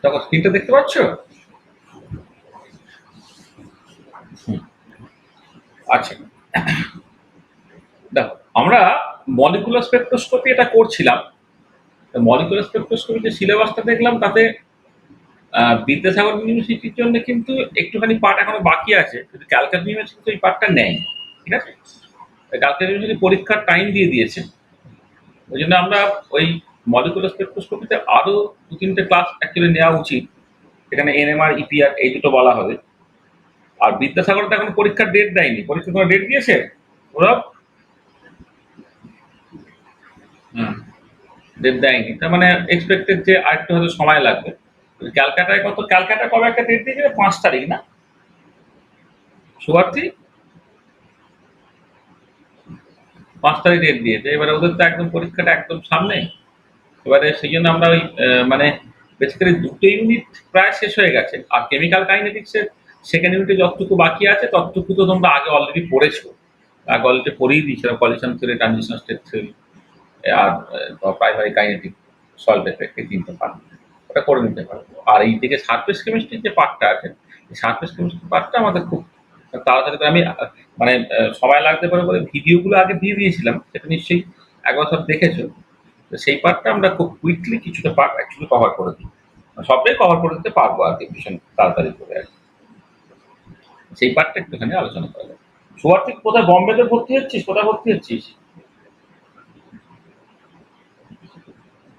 তখন স্ক্রিনটা দেখতে পাচ্ছ? আচ্ছা, দেখো আমরা মলিকুলার স্পেকট্রোস্কোপি এটা করছিলাম। মলিকুলার স্পেকট্রোস্কোপি যে সিলেবাসটা দেখলাম তাতে বিদ্যাসাগর ইউনিভার্সিটির জন্য কিন্তু একটুখানি পার্ট এখনো বাকি আছে, কিন্তু ক্যালকাটা ইউনিভার্সিটি ওই পার্টটা নেয়। ঠিক আছে, ক্যালকাটা ইউনিভার্সিটি পরীক্ষার টাইম দিয়ে দিয়েছে। ওই জন্য আমরা ওই মলিকুলার স্পেকট্রোস্কোপিতে আরো দু তিনটে ক্লাস অ্যাকচুয়ালি নেওয়া উচিত। এখানে এনএমআর ইপিআর এই দুটো বলা হবে। আর বিদ্যাসাগর তো এখন পরীক্ষার ডেট দেয়নি, পরীক্ষা কোনো ডেট দিয়েছে ওরা? ডেট দেয়নি, তার মানে এক্সপেক্টেড যে আরেকটু হয়তো সময় লাগবে। ক্যালকাটায় কত, ক্যালকাটা কবে একটা ডেট দিয়েছে? 5 তারিখ না শুভার্থী? 5 তারিখ ডেট দিয়েছে। এবারে ওদের তো একদম পরীক্ষাটা একদম সামনে। এবারে সেই জন্য আমরা ওই মানে বেসিক্যালি দুটো ইউনিট প্রায় শেষ হয়ে গেছে। আর কেমিক্যাল কাইনেটিক্সের সেকেন্ড ইউনিটে যতটুকু বাকি আছে ততটুকু তো তোমরা আগে অলরেডি পড়েছো, আগে অলরেডি পড়েই দিয়েছিল। Pollution theory, transition state theory, আর প্রাইমারি কাইনেটিক, সল্ট এফেক্ট, এই তিনটে পার্ট ওটা করে নিতে পারবো। আর এই দিকে সারফেস কেমিস্ট্রির যে পার্টটা আছে, এই সারফেস কেমিস্ট্রি পার্টটা আমাদের খুব তাড়াতাড়ি করে আমি মানে সময় লাগতে পারে বলে ভিডিওগুলো আগে দিয়ে দিয়েছিলাম, সেটা নিশ্চয়ই একবার সব দেখেছো। তো সেই পার্টটা আমরা খুব কুইকলি কিছুটা পার্ট অ্যাকচুয়ালি কভার করে দিই, সবটাই কভার করে দিতে পারবো আর কি ভীষণ তাড়াতাড়ি করে আর কি। সেই পার্টটা একটুখানি আলোচনা করা যায়। সুয়ার থেকে কোথায়, বম্বেতে ভর্তি হচ্ছিস? কোথায় ভর্তি হচ্ছিস?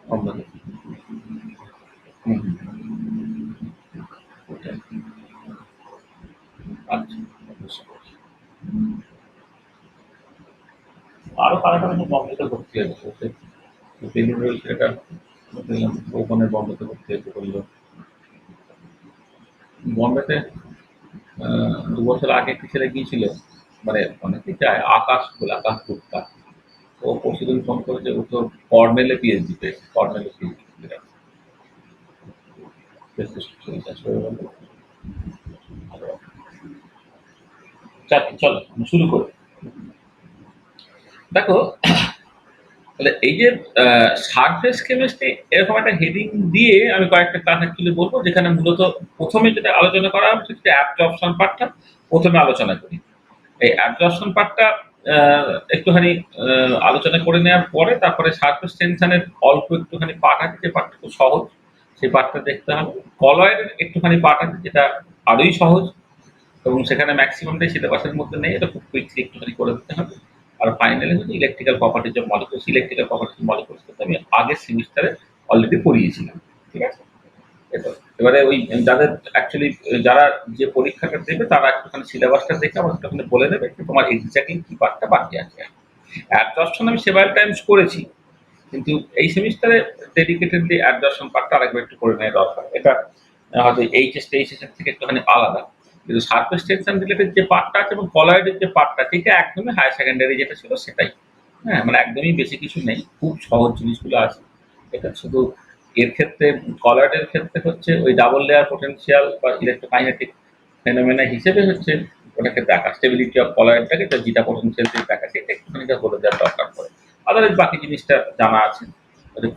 বম্বেতে। হুম হুম, ওটাই। আচ্ছা, বুঝতে পারছি। আরো কারা কারা সব বম্বেতে ভর্তি হয়েছে? বেলুড় রয়েছে এটা, দেখলাম ওখানে বম্বেতে ভর্তি হয়েছে বললো। বম্বেতে 2 বছর আগে একটি ছেলে গিয়েছিল, মানে অনেকেই যায়, আকাশ বলে, আকাশ গুপ্তা। ও পরশুদিন ফোন করেছে, ও তো কর্নেলে পিএইচডি পেয়েছে, কর্নেলে পিএইচডি। চলো শুরু করি। দেখো, তাহলে এই যে সারফেস কেমিস্ট্রি এরকম একটা হেডিং দিয়ে আমি কয়েকটা ক্লাস অ্যাকচুয়ালি বলবো, যেখানে মূলত প্রথমে যেটা আলোচনা করা হবে সেটা অ্যাবজর্পশন পার্টটা প্রথমে আলোচনা করি। এই অ্যাবজর্পশন পার্টটা একটুখানি আলোচনা করে নেওয়ার পরে তারপরে সারফেস টেনশনের অল্প একটুখানি পার্ট আছে, যে পার্টটা খুব সহজ, সেই পার্টটা দেখতে হবে। কলয়েডের একটুখানি পার্ট আছে যেটা আরোই সহজ, এবং সেখানে ম্যাক্সিমামটাই সিলেবাসের মধ্যে নেই, এটা খুব কুইকলি একটুখানি করে দিতে হবে। আর ফাইনালি হচ্ছে electrical properties of molecules. Electrical properties of molecules কিন্তু আমি আগের সেমিস্টারে অলরেডি পড়িয়েছিলাম। ঠিক আছে, এবারে ওই যাদের অ্যাকচুয়ালি যারা যে পরীক্ষাটা দেবে তারা একটুখানি সিলেবাসটা দেখে আমার একটুখানি বলে দেবে যে তোমার এক্স্যাক্টলি কি পার্টটা বাকি আছে। অ্যাডজর্পশন আমি সেভার টাইমস করেছি, কিন্তু এই সেমিস্টারে ডেডিকেটেডলি অ্যাডজর্পশন পার্টটা আরেকবার একটু করে নেওয়া দরকার। এটা হয়তো এইচএস টেইচএস থেকে একটুখানি আলাদা, কিন্তু সারফেস টেনশন রিলেটেড যে পার্টটা আছে এবং কলয়েডের যে পার্টটা, ঠিক একদমই হায়ার সেকেন্ডারি যেটা ছিল সেটাই। হ্যাঁ, মানে একদমই বেশি কিছু নেই, খুব সহজ জিনিসগুলো আছে। এটা শুধু এর ক্ষেত্রে, কলয়েডের ক্ষেত্রে হচ্ছে ওই ডাবল লেয়ার পোটেনশিয়াল বা ইলেকট্রোকাইনেটিক ফেনোমেনা হিসেবে হচ্ছে ওটাকে দেখা, স্টেবিলিটি অফ কলয়েডটাকে যেটা পোটেনশিয়াল দিয়ে দেখা, সেটা একটুখানি বলে দেওয়ার দরকার পড়ে। আদারওয়াইজ বাকি জিনিসটা জানা আছে।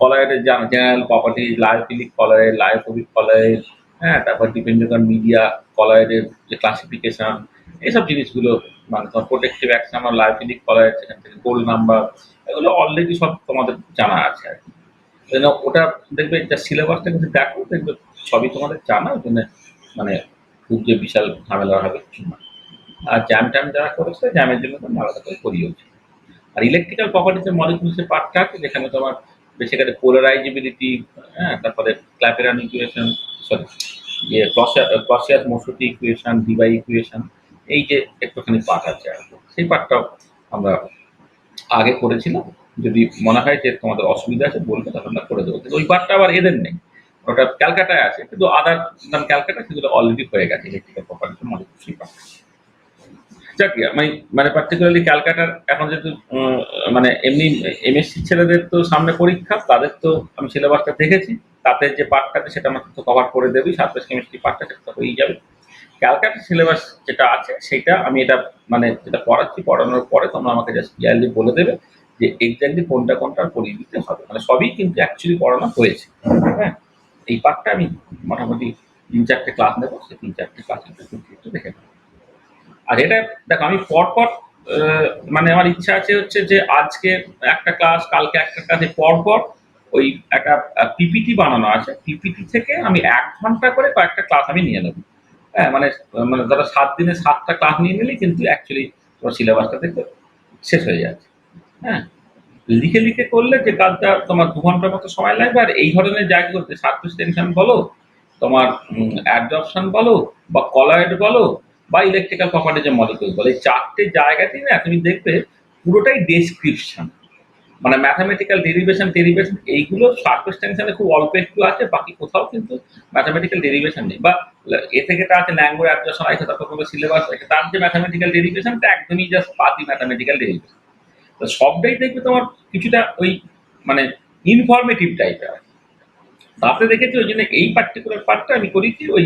কলয়েডের জেনারেল প্রপার্টিজ, লায়োফিলিক কলয়েড, লায়োফোবিক কলয়েড, হ্যাঁ, তারপর ডিপেন্ডিং অন মিডিয়া, কলয়েডের যে ক্লাসিফিকেশন, এইসব জিনিসগুলো, মানে তোমার প্রোটেক্টিভ অ্যাকশন আর লায়োফিলিক কলয়েড, সেখান থেকে গোল নাম্বার, এগুলো অলরেডি সব তোমাদের জানা আছে আর কি। ওটা দেখবে যা সিলেবাসটা কিন্তু দেখো, দেখবে সবই তোমাদের জানা। ওই জন্য মানে খুব যে বিশাল ঝামেলা হবে কিছু না। আর জ্যাম ট্যাম যারা করেছে, জ্যামের জন্য তো আলাদা করে করিয়েছে। আর ইলেকট্রিক্যাল প্রপার্টিজের মলিকুলসের পার্টটা আছে যেখানে তোমার বেসিক্যালি পোলারাইজেবিলিটি, হ্যাঁ, তারপরে ক্ল্যাপেরান ইকুয়েশন, সরি, ইয়ে ক্লসিয়াস মসুটি ইকুয়েশন, ডিবাই ইকুয়েশন, এই যে একটুখানি পার্ট আছে আর কি। সেই পার্টটাও আমরা আগে করেছিলাম। যদি মনে হয় যে তোমাদের অসুবিধা আছে বলবে, তখন আমরা করে দেবো। কিন্তু ওই পার্টটা আবার এদের নেই, ওটা ক্যালকাটায় আছে, কিন্তু আদার নাম ক্যালকাটা, সেগুলো অলরেডি হয়ে গেছে ইলেকট্রিক্যাল প্রপার্টিজের মলিকুল সেই পার্ট। যাক গে, আমি মানে পার্টিকুলারলি ক্যালকাটার এখন যেহেতু মানে এমনি এমএসসি ছেলেদের তো সামনে পরীক্ষা, তাদের তো আমি সিলেবাসটা দেখেছি, তাতে যে পার্টটা আছে সেটা আমাকে তো কভার করে দেবেই, সারফেস কেমিস্ট্রি পার্টটা সেটা তো হয়েই যাবে। ক্যালকাটা সিলেবাস যেটা আছে সেটা আমি এটা মানে যেটা পড়াচ্ছি, পড়ানোর পরে তোমরা আমাকে জাস্ট ক্লিয়ারলি বলে দেবে যে এক্স্যাক্টলি কোনটা কোনটা পড়িয়ে দিতে হবে। মানে সবই কিন্তু অ্যাকচুয়ালি পড়ানো হয়েছে। হ্যাঁ, এই পার্টটা আমি মোটামুটি ৩-৪টে ক্লাস নেবো। সেই ৩-৪টে ক্লাস একটু দেখে নেবো। আর এটা দেখো আমি পরপর মানে আমার ইচ্ছা আছে হচ্ছে যে আজকে একটা ক্লাস, কালকে একটা ক্লাস, পরপর ওই একটা পিপিটি বানানো আছে। পিপিটি থেকে আমি ১ ঘন্টা করে কয়েকটা ক্লাস আমি নিয়ে নেব। হ্যাঁ? মানে মানে ধরো ৭ দিনে ৭টা ক্লাস নিয়ে নিলেই কিন্তু অ্যাকচুয়ালি তোমার সিলেবাসটা দেখবে শেষ হয়ে যাচ্ছে। হ্যাঁ? লিখে করলে যে কাজটা তোমার ২ ঘন্টার মতো সময় লাগবে। আর এই ধরনের জায়গাগুলোতে সারফেস টেনশন বলো, তোমার অ্যাডসর্পশন বলো বা কলয়েড বলো বা ইলেকট্রিক্যাল প্রপার্টিজ এর মলিকিউল বলো, এই ৪টে জায়গাতেই না তুমি দেখবে পুরোটাই ডেসক্রিপশন। মানে ম্যাথামেটিক্যাল ডেরিভেশন এইগুলো সারফেস টেনশনে খুব অল্প একটু আছে, বাকি কোথাও কিন্তু ম্যাথামেটিক্যাল ডেরিভেশন নেই। বা এ থেকে তা আছে ল্যাঙ্গুয়েজ অ্যাডজশন আছে, তারপর কোনো সিলেবাস আছে, তার যে ম্যাথামেটিক্যাল ডেরিভেশনটা একদমই জাস্ট পাতি ম্যাথামেটিক্যাল ডেরিভেশন। তো সবটাই দেখবে তোমার কিছুটা ওই মানে ইনফরমেটিভ টাইপের। তাতে দেখেছি ওই জন্য এই পার্টিকুলার পার্টটা আমি করি কি ওই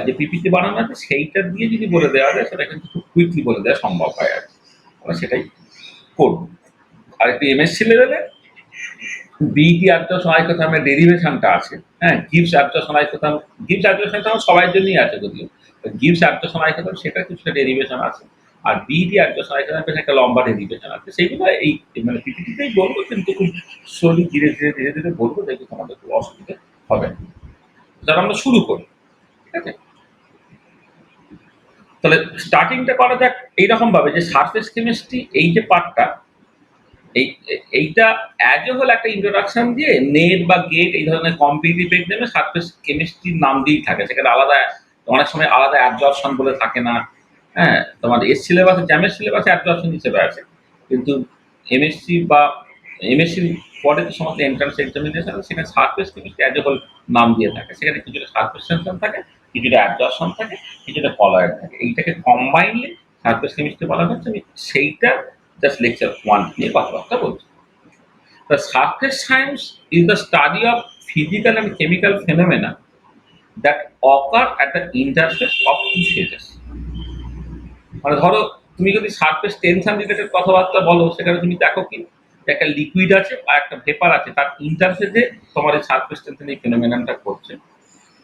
যে পিপিটি বানানো আছে সেইটা দিয়ে যদি বলে দেওয়া যায় সেটা কিন্তু খুব কুইকলি বলে দেওয়া সম্ভব হয় আর কি। আমরা সেটাই করবো। আর একটু এমএসসি লেভেলে বিইটি অ্যাবজর্পশন আইসোথার্মের ডেরিভেশনটা আছে। হ্যাঁ, গিবস অ্যাবজর্পশন আইসোথার্ম, গিবস অ্যাবজর্পশনটা আমার সবার জন্যই আছে যদিও। গিবস অ্যাবজর্পশন আইসোথার্ম সেটার কিছুটা ডেরিভেশন আছে। আর বিইটি অ্যাবজর্পশন আইসোথার্ম বেশ একটা লম্বা ডেরিভেশন আছে। সেগুলো এই মানে পিপিটিতেই বলবো, কিন্তু খুব স্লোলি ধীরে বলবো, দেখবে তোমাদের খুব অসুবিধা হবে না। তাহলে আমরা শুরু করি। ঠিক আছে? তাহলে স্টার্টিংটা করা যাক এইরকম ভাবে যে সারফেস কেমিস্ট্রি এই যে পার্টটা, এইটা অ্যাজ এ হোল একটা ইন্ট্রোডাকশন দিয়ে নেট বা গেট এই ধরনের কম্পিটিটিভ এক্সামে সারফেস কেমিস্ট্রির নাম দিয়েই থাকে। সেখানে আলাদা অনেক সময় আলাদা অ্যাবজর্পশন বলে থাকে না। হ্যাঁ, তোমার সিলেবাসে জ্যামের সিলেবাসে অ্যাবজর্পশন হিসেবে আছে, কিন্তু এমএসসি বা এমএসসির পরে যে সমস্ত এন্ট্রান্স এক্সামিনেশন আছে সেখানে surface chemistry as a whole নাম দিয়ে থাকে। সেখানে কিছুটা সারফেস টেনশন থাকে, কিছুটা অ্যাবজর্পশন থাকে, কিছুটা কলয়েড থাকে। এইটাকে কম্বাইনলি সারফেস কেমিস্ট্রি বলা হচ্ছে। আমি সেইটা জাস্ট লেকচার 1 নিয়ে কথাবার্তা বলছি। The surface science is the study of physical and chemical phenomena that occur at the interface of two phases. মানে ধরো তুমি যদি সারফেস টেনশন রিলেটেড কথাবার্তা বলো, সেখানে তুমি দেখো কি যে একটা লিকুইড আছে আর একটা ভেপার আছে, তার ইন্টারফেসে তোমার এই সারফেস টেনশন এই ফেনোমেননটা করছে।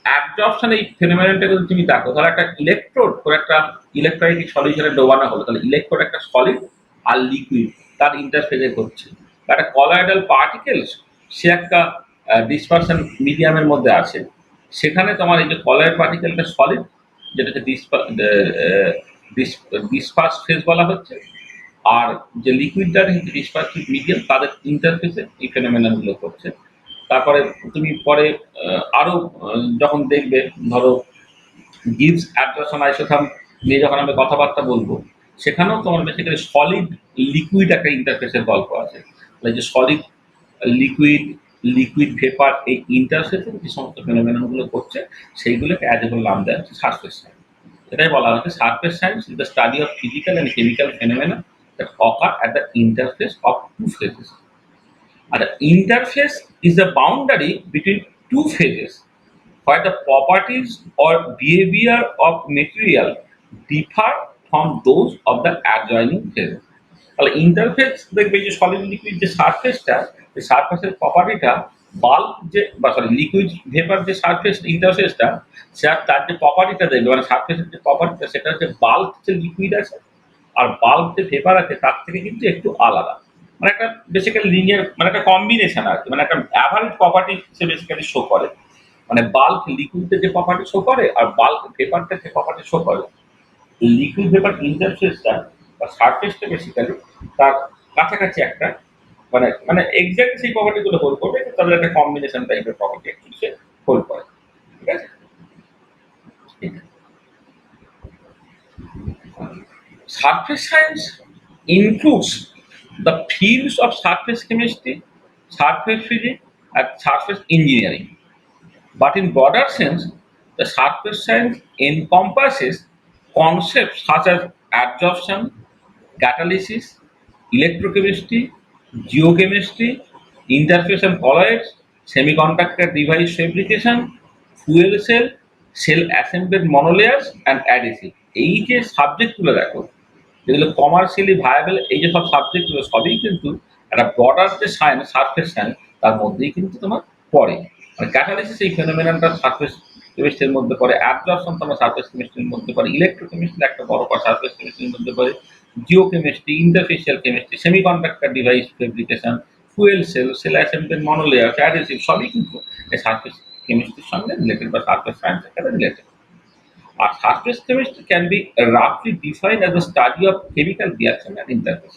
অ্যাবজর্পশন এই ফেনোমেননটা যদি তুমি দেখো, ধরো একটা ইলেকট্রোড করে একটা ইলেকট্রোলাইটিক সলিউশনে ডোবানো হলো, তাহলে ইলেকট্রোড একটা সলিড আর লিকুইড তার ইন্টারফেসে করছে। বা একটা কলয়েডাল পার্টিকেলস সে একটা ডিসপারশন মিডিয়ামের মধ্যে আছে, সেখানে তোমার এই যে কলয়েড পার্টিকেলটা সলিড, যেটাকে ডিসপার্স ফেজ বলা হচ্ছে, আর যে লিকুইডটা ডিসপার্সিভ মিডিয়াম তাদের ইন্টারফেসে এই ফেনোমেননগুলো করছে। তারপরে তুমি পরে আরো যখন দেখবে, ধরো গিবস অ্যাডজর্পশন আইসোথার্ম নিয়ে যখন আমি কথাবার্তা বলবো, সেখানেও তোমার বেসিক্যালি সলিড লিকুইড একটা ইন্টারফেসের গল্প আছে। তাহলে যে সলিড লিকুইড লিকুইড ভেপার এই ইন্টারফেসে যে সমস্ত ফেনোমেননগুলো করছে সেইগুলোকে অ্যাজ এ হোল নাম দেওয়া হচ্ছে সারফেস সায়েন্স। এটাই বলা হচ্ছে surface science is the study of physical and chemical phenomena that occur at the interface of two phases. And the interface is the boundary between two phases where the properties or behavior of material differ from those of the adjoining phases. তাহলে interface দেখবে যে solid liquid যে সারফেসটা, এই সারফেসের প্রপার্টিটা bulk যে বা sorry liquid vapour যে surface ইন্টারফেসটা, তার যে প্রপার্টিটা দেখবে মানে সারফেসের যে প্রপার্টিটা সেটা হচ্ছে বাল্ক যে লিকুইড আছে আর বাল্ক যে ভেপার আছে তার থেকে কিন্তু একটু আলাদা। মানে একটা বেসিক্যালি লিনিয়ার মানে একটা কম্বিনেশন আর কি, মানে একটা অ্যাভারেজ প্রপার্টি সে বেসিক্যালি শো করে। মানে বাল্ক লিকুইডের যে প্রপার্টি শো করে আর বাল্ক ভেপারটা যে প্রপার্টি শো করে, লিকুইড ভেপার ইন্টারফেসটা বা সারফেসটা বেসিক্যালি তার কাছাকাছি একটা মানে মানে এক্সাক্ট সেই প্রপার্টিগুলো হোল্ড করবে, তাদের একটা কম্বিনেশন টাইপের প্রপার্টি অ্যাকচুয়ালি সে হোল্ড করে। ঠিক আছে? Surface science includes the fields of surface chemistry, surface physics, and surface engineering. But in broader sense, the surface science encompasses concepts such as adsorption, catalysis, electrochemistry, geochemistry, interface and colloids, semiconductor device fabrication, fuel cell, cell assembled monolayers and adhesive. এই যে সাবজেক্টগুলো দেখো, যেগুলো commercially viable, এই যে সব সাবজেক্টগুলো সবই কিন্তু একটা ব্রডার যে সায়েন্স সারফেস সায়েন্স তার মধ্যেই কিন্তু তোমার পড়ে। মানে ক্যাটালিসিস এই ফেনোমেননটা সারফেস কেমিস্ট্রির মধ্যে পড়ে, অ্যাবজর্পশন তো আমরা সারফেস কেমিস্ট্রির মধ্যে পড়ে, ইলেকট্রোকেমিস্ট্রি একটা বড় পার্ট সারফেস কেমিস্ট্রির মধ্যে পড়ে, geochemistry, interfacial chemistry, semiconductor device fabrication, fuel cell, cell assembly, monolayer, adhesive সবই কিন্তু এই সারফেস কেমিস্ট্রির সঙ্গে রিলেটেড বা সারফেস সায়েন্সের সাথে রিলেটেড। আর সারফেস কেমিস্ট্রি ক্যান বি রাফলি defined as a study of chemical reaction and interface.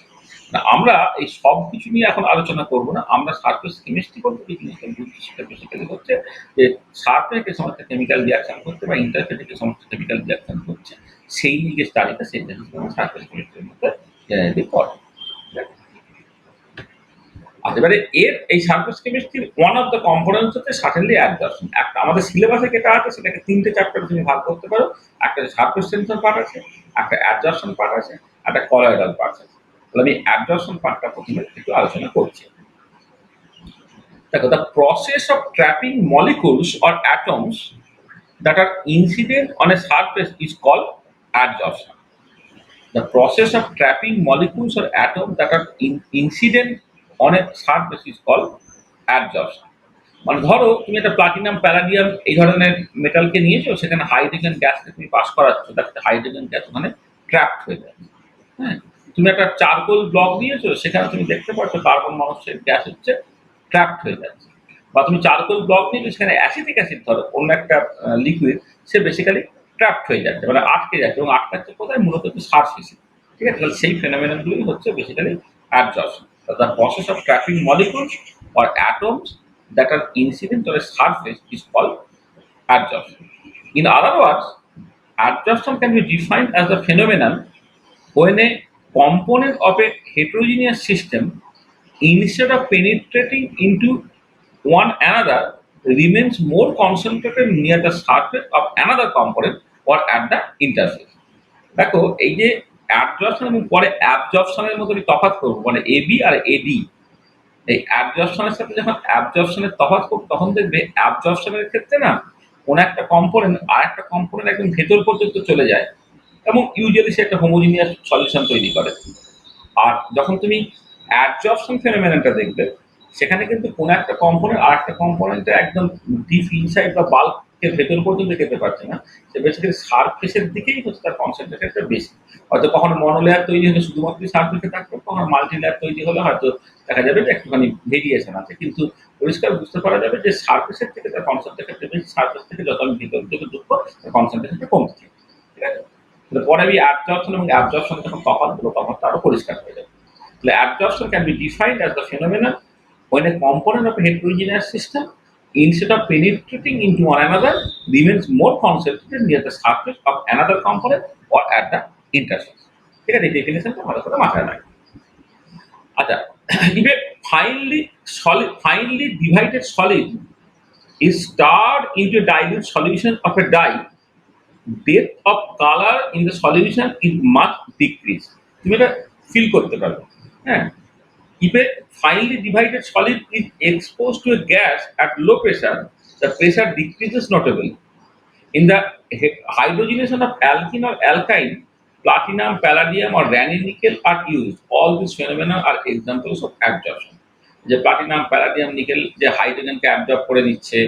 আমরা এই সব কিছু নিয়ে এখন আলোচনা করব না। আমরা সারফেস কেমিস্ট্রি বলতে যে জিনিসটা বুঝছি সেটা বেসিক্যালি হচ্ছে যে সারফেসে যে সমস্ত কেমিক্যাল রিঅ্যাকশন হচ্ছে বা ইন্টারফেসে যে সমস্ত কেমিক্যাল রিঅ্যাকশন হচ্ছে সেই নিয়ে যে স্টাডিটা সেটা সারফেস কেমিস্ট্রির মধ্যে জেনারেলি পড়ে। আচ্ছা, এবারে এর এই সারফেস কেমিস্ট্রির ওয়ান অফ দ্য কম্পোনেন্টস হচ্ছে সার্টেনলি অ্যাডজর্পশন। একটা আমাদের সিলেবাসে যেটা আছে সেটাকে ৩ টে চ্যাপ্টারে তুমি ভাগ করতে পারো। একটা সারফেস টেনশন পার্ট আছে, একটা অ্যাডজর্পশন পার্ট আছে, একটা কলয়েডাল পার্ট আছে। তাহলে আমি অ্যাডজর্পশন পার্টটা প্রথমে একটু আলোচনা করছি। দেখো, the process of trapping molecules or atoms that are incident on a surface is called adsorption. The process of trapping molecules or atoms that are incident on a surface is called adsorption. মানে ধরো তুমি একটা platinum palladium এই ধরনের মেটালকে নিয়েছো, সেখানে hydrogen গ্যাসকে তুমি pass করাচ্ছ, তাতে হাইড্রোজেন গ্যাস ওখানে ট্র্যাপড হয়ে যাচ্ছে। হ্যাঁ, তুমি একটা চারকোল ব্লক দিয়েছো, সেখানে তুমি দেখতে পাচ্ছ কার্বন মনোক্সাইড গ্যাস হচ্ছে ট্র্যাপড হয়ে যাচ্ছে। বা তুমি চারকোল ব্লক নিয়েছো, সেখানে অ্যাসিটিক অ্যাসিড ধরো অন্য একটা লিকুইড, সে বেসিক্যালি ট্র্যাপড হয়ে যাচ্ছে, মানে আটকে যাচ্ছে, এবং আটকাচ্ছে কোথায়, মূলত হচ্ছে সারফেসে। ঠিক আছে, তাহলে সেই ফেনোমেননগুলোই হচ্ছে basically adsorption. The process of trapping molecules or atoms that are incident on a surface is called adsorption. In other words, adsorption can be defined as the phenomenon when a component of a heterogeneous system, instead of penetrating into one another, remains more concentrated near the surface of another component or at the interface. দেখো, এই যে অ্যাডজর্পশন এবং পরে অ্যাবজর্পশনের মধ্যে আমি তফাৎ করবো, মানে এবি আর এডি। এই অ্যাবজর্পশনের সাথে যখন অ্যাবজর্পশনের তফাৎ করব, তখন দেখবে অ্যাবজর্পশনের ক্ষেত্রে না কোনো একটা কম্পোনেন্ট আর একটা কম্পোনেন্ট একদম ভেতর পর্যন্ত চলে যায় এবং ইউজুয়ালি সে একটা হোমোজিনিয়াস সলিউশন তৈরি করে। আর যখন তুমি অ্যাডজর্পশন ফেনোমেননটা দেখবে, সেখানে কিন্তু কোনো একটা কম্পোনেন্ট আর একটা কম্পোনেন্টে একদম ডিপ ইনসাইড বা বাল্কের ভেতর পর্যন্ত যেতে পারছে না, সে বেসিক্যালি সারফেসের দিকেই হচ্ছে তার কনসেন্ট্রেশনটা বেশি। হয়তো কখনো মনোলেয়ার তৈরি হলে শুধুমাত্র সারফেসে থাকবে, কখনো মাল্টি লেয়ার তৈরি হলে হয়তো দেখা যাবে যে একটুখানি ভেরিয়েশন আছে, কিন্তু পরিষ্কার বুঝতে পারা যাবে যে সারফেসের থেকে তার কনসেন্ট্রেশনটা বেশি, সারফেস থেকে যত আমি ভিতর দিকে ঢুকবো তার কনসেন্ট্রেশনটা কমছে। ঠিক আছে, পরে আমি অ্যাবজর্পশন এবং অ্যাবজর্পশন যখন তফাৎগুলো, তফাৎটা আরো পরিষ্কার হয়ে যাবে। The absorption can be defined as the phenomenon when a component of a heterogeneous system, instead of penetrating into one another, remains more concentrated near the surface of another component or at the interface. ঠিক আছে, এই ডেফিনেশনটা ভালো করে মাথায় রাখবে। আচ্ছা, if a finely divided solid is stirred into a dilute solution of a dye, depth of color in the solution is much decreased. তুমি এটা ফিল করতে পারবে। হ্যাঁ, if a finely divided solid is exposed to a gas at low pressure, the pressure decreases notably. In the hydrogenation of alkene or alkyne, platinum, palladium or ranil nickel are used. All these phenomena are examples of absorption. যে platinum, palladium, nickel যে হাইড্রোজেনকে absorb করে নিচ্ছে,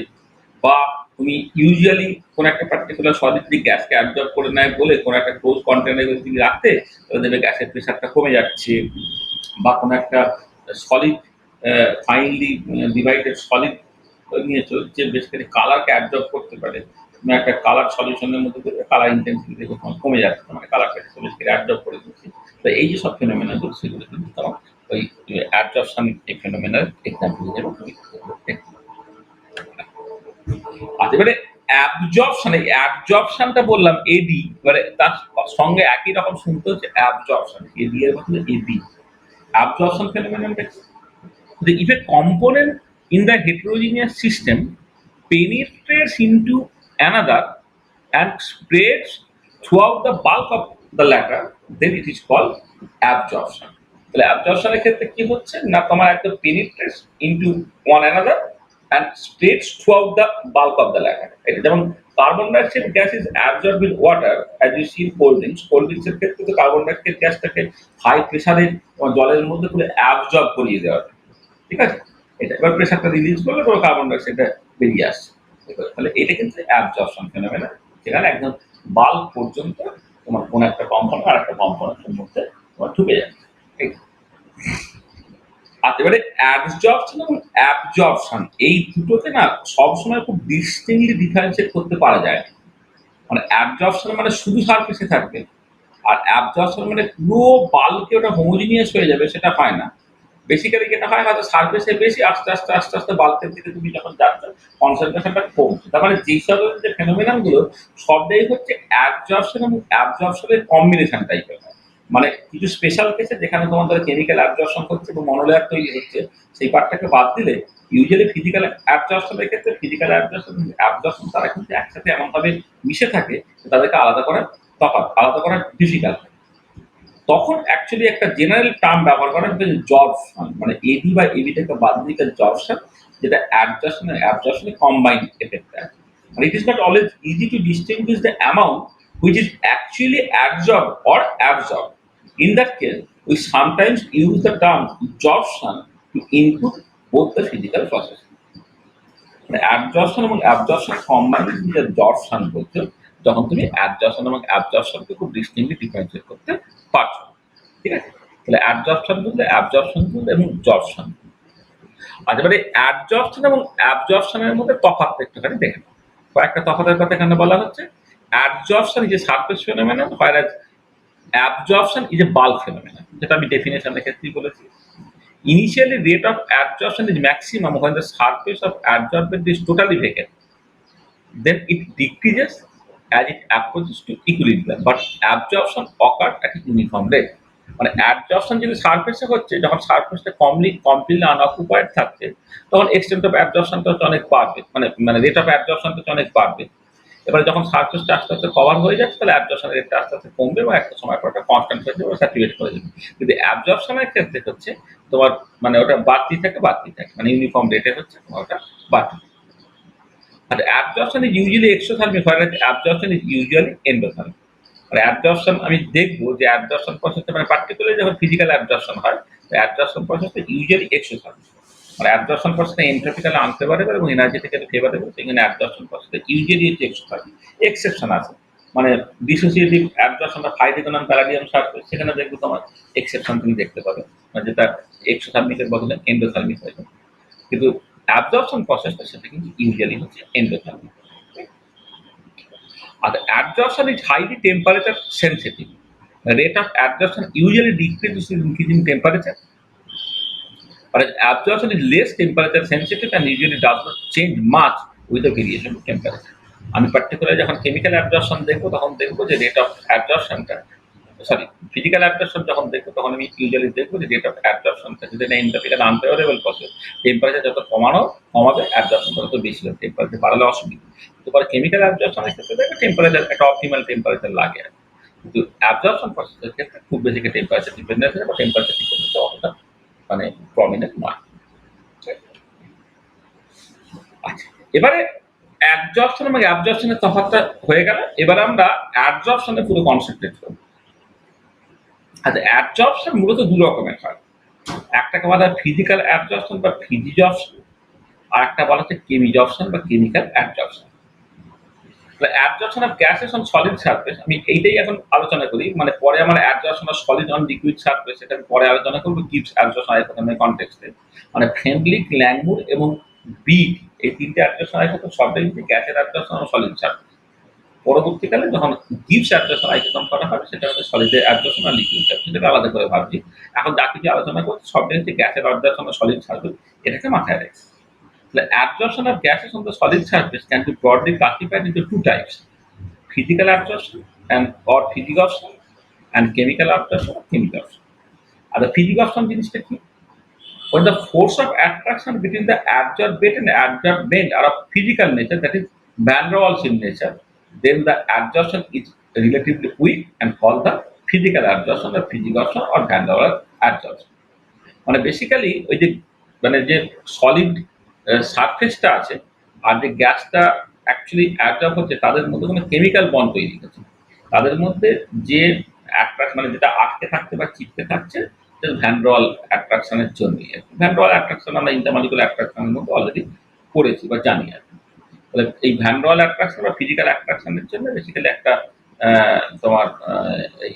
বা তুমি usually কোন একটা particular solid যদি গ্যাসকে absorb করে নেয় বলে কোন একটা ক্লোজ কন্টেনারে যদি রাখতে, তাহলে দেখবে গ্যাসের প্রেশারটা কমে যাচ্ছে। বা কোনো একটা সলিড ফাইনলি ডিভাইডেড সলিড নিয়েছো যে বেসিক্যালি কালারকে অ্যাবজর্ব করতে পারে, তুমি একটা কালার সলিউশনের মধ্যে দেবে, কালার ইন্টেন্সিটি দেখে তোমার কমে যাচ্ছে, মানে কালারটাকে বেসিক্যালি অ্যাবজর্ব করে দিচ্ছে। তো এই যে সব ফেনোমেনাগুলো, সেগুলো কিন্তু তোমার ওই অ্যাবজর্পশন এই ফেনোমেনার এক্সাম্পল হিসেবে তুমি দেখতে। আচ্ছা, এবারে অ্যাবজর্পশন, এই অ্যাবজর্পশনটা বললাম এডি, এবারে তার সঙ্গে একই রকম শুনতে হচ্ছে অ্যাবজর্পশন, এডি এর বদলে AB. Absorption phenomenon is if a component in the heterogeneous system penetrates into another and spreads throughout the bulk of the latter, then it is called absorption. তাহলে অ্যাবজর্পশনের ক্ষেত্রে কি হচ্ছে না, তোমার একদম penetrates into one another and spreads throughout the bulk of the latter. এটা যেমন carbon dioxide gas is absorb with water as you see cold drinks. Cold ড্রিঙ্কসের ক্ষেত্রে তো কার্বন ডাইঅক্সাইড গ্যাসটাকে হাই প্রেসারে জলের মধ্যে করে অ্যাবজর্ব করিয়ে দেওয়া হয়। ঠিক আছে, এটা এবার প্রেসারটা রিলিজ করলে পুরো কার্বন ডাইঅক্সাইডটা বেরিয়ে আসছে। তাহলে এটা কিন্তু অ্যাবজর্পশন ফেনোমেনা, যেখানে একদম বাল্ব পর্যন্ত তোমার কোনো একটা কম্পোনেন্ট আর একটা কম্পোনেন্টের মধ্যে তোমার ঢুকে যাচ্ছে। ঠিক আছে? আর এবারে অ্যাবজর্পশন এবং অ্যাবজর্পশন এই দুটোকে না সবসময় খুব ডিস্টিংক্টলি ডিফারেন্সিয়েট করতে পারা যায় না। মানে অ্যাবজর্পশন মানে শুধু সারফেসে থাকবে, আর অ্যাবজর্পশন মানে পুরো বাল্বকে ওটা হোমোজিনিয়াস হয়ে যাবে, সেটা হয় না। বেসিক্যালি যেটা হয়, হয়তো সারফেসে বেশি, আস্তে আস্তে আস্তে আস্তে বাল্বের দিকে তুমি যখন যাচ্ছ কনসেন্ট্রেশনটা কমছে। তার মানে যেই সব যে ফেনোমেনন গুলো সবটাই হচ্ছে অ্যাবজর্পশন এবং অ্যাবজর্পশনের কম্বিনেশন টাইপের। মানে কিছু স্পেশাল কেসে যেখানে তোমাদের কেমিক্যাল অ্যাবজর্পশন হচ্ছে এবং মনোলেয়ার তৈরি হচ্ছে, সেই পার্টটাকে বাদ দিলে ইউজুয়ালি ফিজিক্যাল অ্যাবজর্পশনের ক্ষেত্রে ফিজিক্যাল অ্যাবজর্পশন অ্যাবজর্পশন তারা কিন্তু একসাথে এমনভাবে মিশে থাকে যে তাদেরকে আলাদা করা তফাৎ, আলাদা করা ডিফিকাল্ট। তখন অ্যাকচুয়ালি একটা জেনারেল টার্ম ব্যবহার করা হচ্ছে জবশন, মানে এডি বা এবিটাকে বাদ দিয়ে জবশন, যেটা অ্যাডজাস্টন আর অ্যাবজর্পশনে কম্বাইন্ড এফেক্ট আছে। আর it is not always easy to distinguish the amount which is actually absorbed or absorbed. In that case, we sometimes use the term absorption to include both the physical process. মানে absorption এবং absorption combined যে জর্পশন বলছো, যখন তুমি absorption এবং অ্যাবজর্পশনকে খুব distinctly differentiate করতে পারছো। ঠিক আছে? তাহলে অ্যাবজর্পশন বলতে অ্যাবজর্পশন এবং জর্পশন। আর এবারে অ্যাবজর্পশন এবং অ্যাবজর্পশনের মধ্যে তফাৎ একটুখানি দেখে নাও। কয়েকটা তফাতের কথা এখানে বলা হচ্ছে। Absorption is a surface phenomenon, whereas absorption is a bulk phenomenon, যেটা আমি ডেফিনেশনের ক্ষেত্রেই বলেছি। Initially, rate of absorption is maximum when the surface of absorbent is totally vacant. Then it decreases as it approaches to equilibrium, but absorption occurs at a uniform rate. মানে absorption যদি সারফেসে হচ্ছে, যখন সারফেসটা completely আনঅকুপাইড থাকছে, তখন extent of অ্যাবজর্পশনটা হচ্ছে অনেক বাড়বে, মানে রেট অফ অ্যাবজর্পশনটা হচ্ছে অনেক বাড়বে। এবারে যখন সারফেসটা আস্তে আস্তে কভার হয়ে যাচ্ছে, তাহলে অ্যাবজর্পশনের রেটটা আস্তে আস্তে কমবে এবং একটা সময় পর ওটা কনস্ট্যান্ট হয়ে যাবে, স্যাচুরেট করে যাবে। কিন্তু অ্যাবজর্পশনের ক্ষেত্রে হচ্ছে তোমার মানে ওটা বাড়তেই থাকে, মানে ইউনিফর্ম রেটে হচ্ছে তোমার ওটা বাড়তে থাকে। আর absorption is usually exothermic, whereas absorption is usually endothermic. মানে অ্যাবজর্পশন আমি দেখবো যে অ্যাবজর্পশন প্রসেসটা মানে পার্টিকুলারলি যখন ফিজিক্যাল অ্যাবজর্পশন হয়, অ্যাবজর্পশন প্রসেসটা ইউজুয়ালি এক্সোথার্মিক। মানে অ্যাবজর্পশন প্রসেসটা এন্ট্রপিক্যালি আনফেভারেবল এবং এনার্জেটিক্যালি ফেভারেবল, সেখানে অ্যাবজর্পশন প্রসেসটা ইউজুয়ালি হচ্ছে এক্সোথার্মিক। এক্সেপশন আছে, মানে ডিসোসিয়েটিভ অ্যাবজর্পশন বা ফাইডিকোনাম প্যারাডিয়াম সারফেস, সেখানে দেখবো তোমার এক্সেপশন তুমি দেখতে পাবে, মানে যেটা এক্সোথার্মিকের বদলে এন্ডোথার্মিক হয়ে যাবে। কিন্তু অ্যাবজর্পশন প্রসেসটা সেটা কিন্তু ইউজুয়ালি হচ্ছে এন্ডোথার্মিক। আর absorption is highly temperature sensitive. The rate of absorption usually decreases with increasing temperature, whereas absorption is less temperature sensitive and usually does not change much with the variation of temperature. আমি particular যখন chemical absorption দেখবো, তখন দেখবো যে rate of অ্যাবজর্পশনটা, sorry physical absorption যখন দেখবো, তখন আমি ইউজুয়ালি দেখবো যে রেট অফ অ্যাবজর্পশনটা যদি না এন্ট্রপিক্যাল আনফেভারেবল প্রসেস, টেম্পারেচার যত কমাবে অ্যাবজর্পশন তত বেশি হবে, টেম্পারেচার বাড়ালে অসুবিধা। কিন্তু পরে কেমিক্যাল অ্যাবজর্পশনের ক্ষেত্রে দেখবে টেম্পারেচার একটা অপটিমাল টেম্পারেচার লাগে আর কি। কিন্তু অ্যাবজর্পশন প্রসেসের ক্ষেত্রে খুব বেশি টেম্পারেচার ডিপেন্ডেন্স বা টেম্পারেচার ডিপেন্ডেন্স অতটা মানে প্রমিনেন্ট নয়। আচ্ছা, এবারে অ্যাবজর্পশন এবং অ্যাবজর্পশনের তফাৎটা হয়ে গেল। এবারে আমরা অ্যাবজর্পশনে পুরো কনসেন্ট্রেট করব। আচ্ছা, অ্যাবজর্পশন মূলত দু রকমের হয়। একটাকে বলা হয় ফিজিক্যাল অ্যাবজর্পশন বা ফিজিজর্পশন, আর একটা বলা হচ্ছে কেমিজর্পশন বা chemical absorption. Absorption of gases on solid surface, আমি এইটাই এখন আলোচনা করি। মানে পরে আমার absorption of solid on liquid surface, সেটা আমি পরে আলোচনা করবো গিবস অ্যাবজর্পশন আইসোথেরমাল কনটেক্সটে। মানে ফ্রেন্ডলিক, ল্যাংমুর এবং বিট, এই তিনটে অ্যাবজর্পশন আইসোথেরম সবটাই কিন্তু গ্যাসের অ্যাবজর্পশন অন সলিড সারফেস। পরবর্তীকালে যখন গিবস অ্যাবজর্পশন আইসোথেরম করা হবে, সেটা হচ্ছে সলিডের অ্যাবজর্পশন আর লিকুইড সারফেস, সেটাকে আলাদা করে ভাবছি। এখন যা কিছু আলোচনা করছি সবটাই হচ্ছে গ্যাসের অ্যাবজর্পশন অন সলিড সারফেস, এটাকে মাথায় রাখছি। The absorption of gases on the solid surface can be broadly classified into two types: physical absorption and or physisorption, and chemical absorption or chemicalsorption. And the physisorption জিনিসটা কি? When the force of attraction between the adsorbate and adsorbent are of physical nature, that is van der Waals in nature, then the absorption is relatively weak and called the physical absorption or physisorption or van der Waals absorption. মানে basically ওই যে মানে যে solid সারফেসটা আছে আর যে গ্যাসটা actually absorb হচ্ছে, তাদের মধ্যে কোনো কেমিক্যাল বন্ড তৈরি হচ্ছে। তাদের মধ্যে যে মানে যেটা আটকে থাকছে বা চিপকে থাকছে, ভ্যান ডর ওয়াল অ্যাট্রাকশনের জন্যই। ভ্যান ডর ওয়াল অ্যাট্রাকশন আমরা ইন্টারমলিকুলার অ্যাট্রাকশনের মধ্যে অলরেডি পড়েছি বা জানি আর কি। তাহলে এই ভ্যান রয়েল অ্যাট্রাকশন বা ফিজিক্যাল অ্যাট্রাকশনের জন্য বেসিক্যালি একটা তোমার এই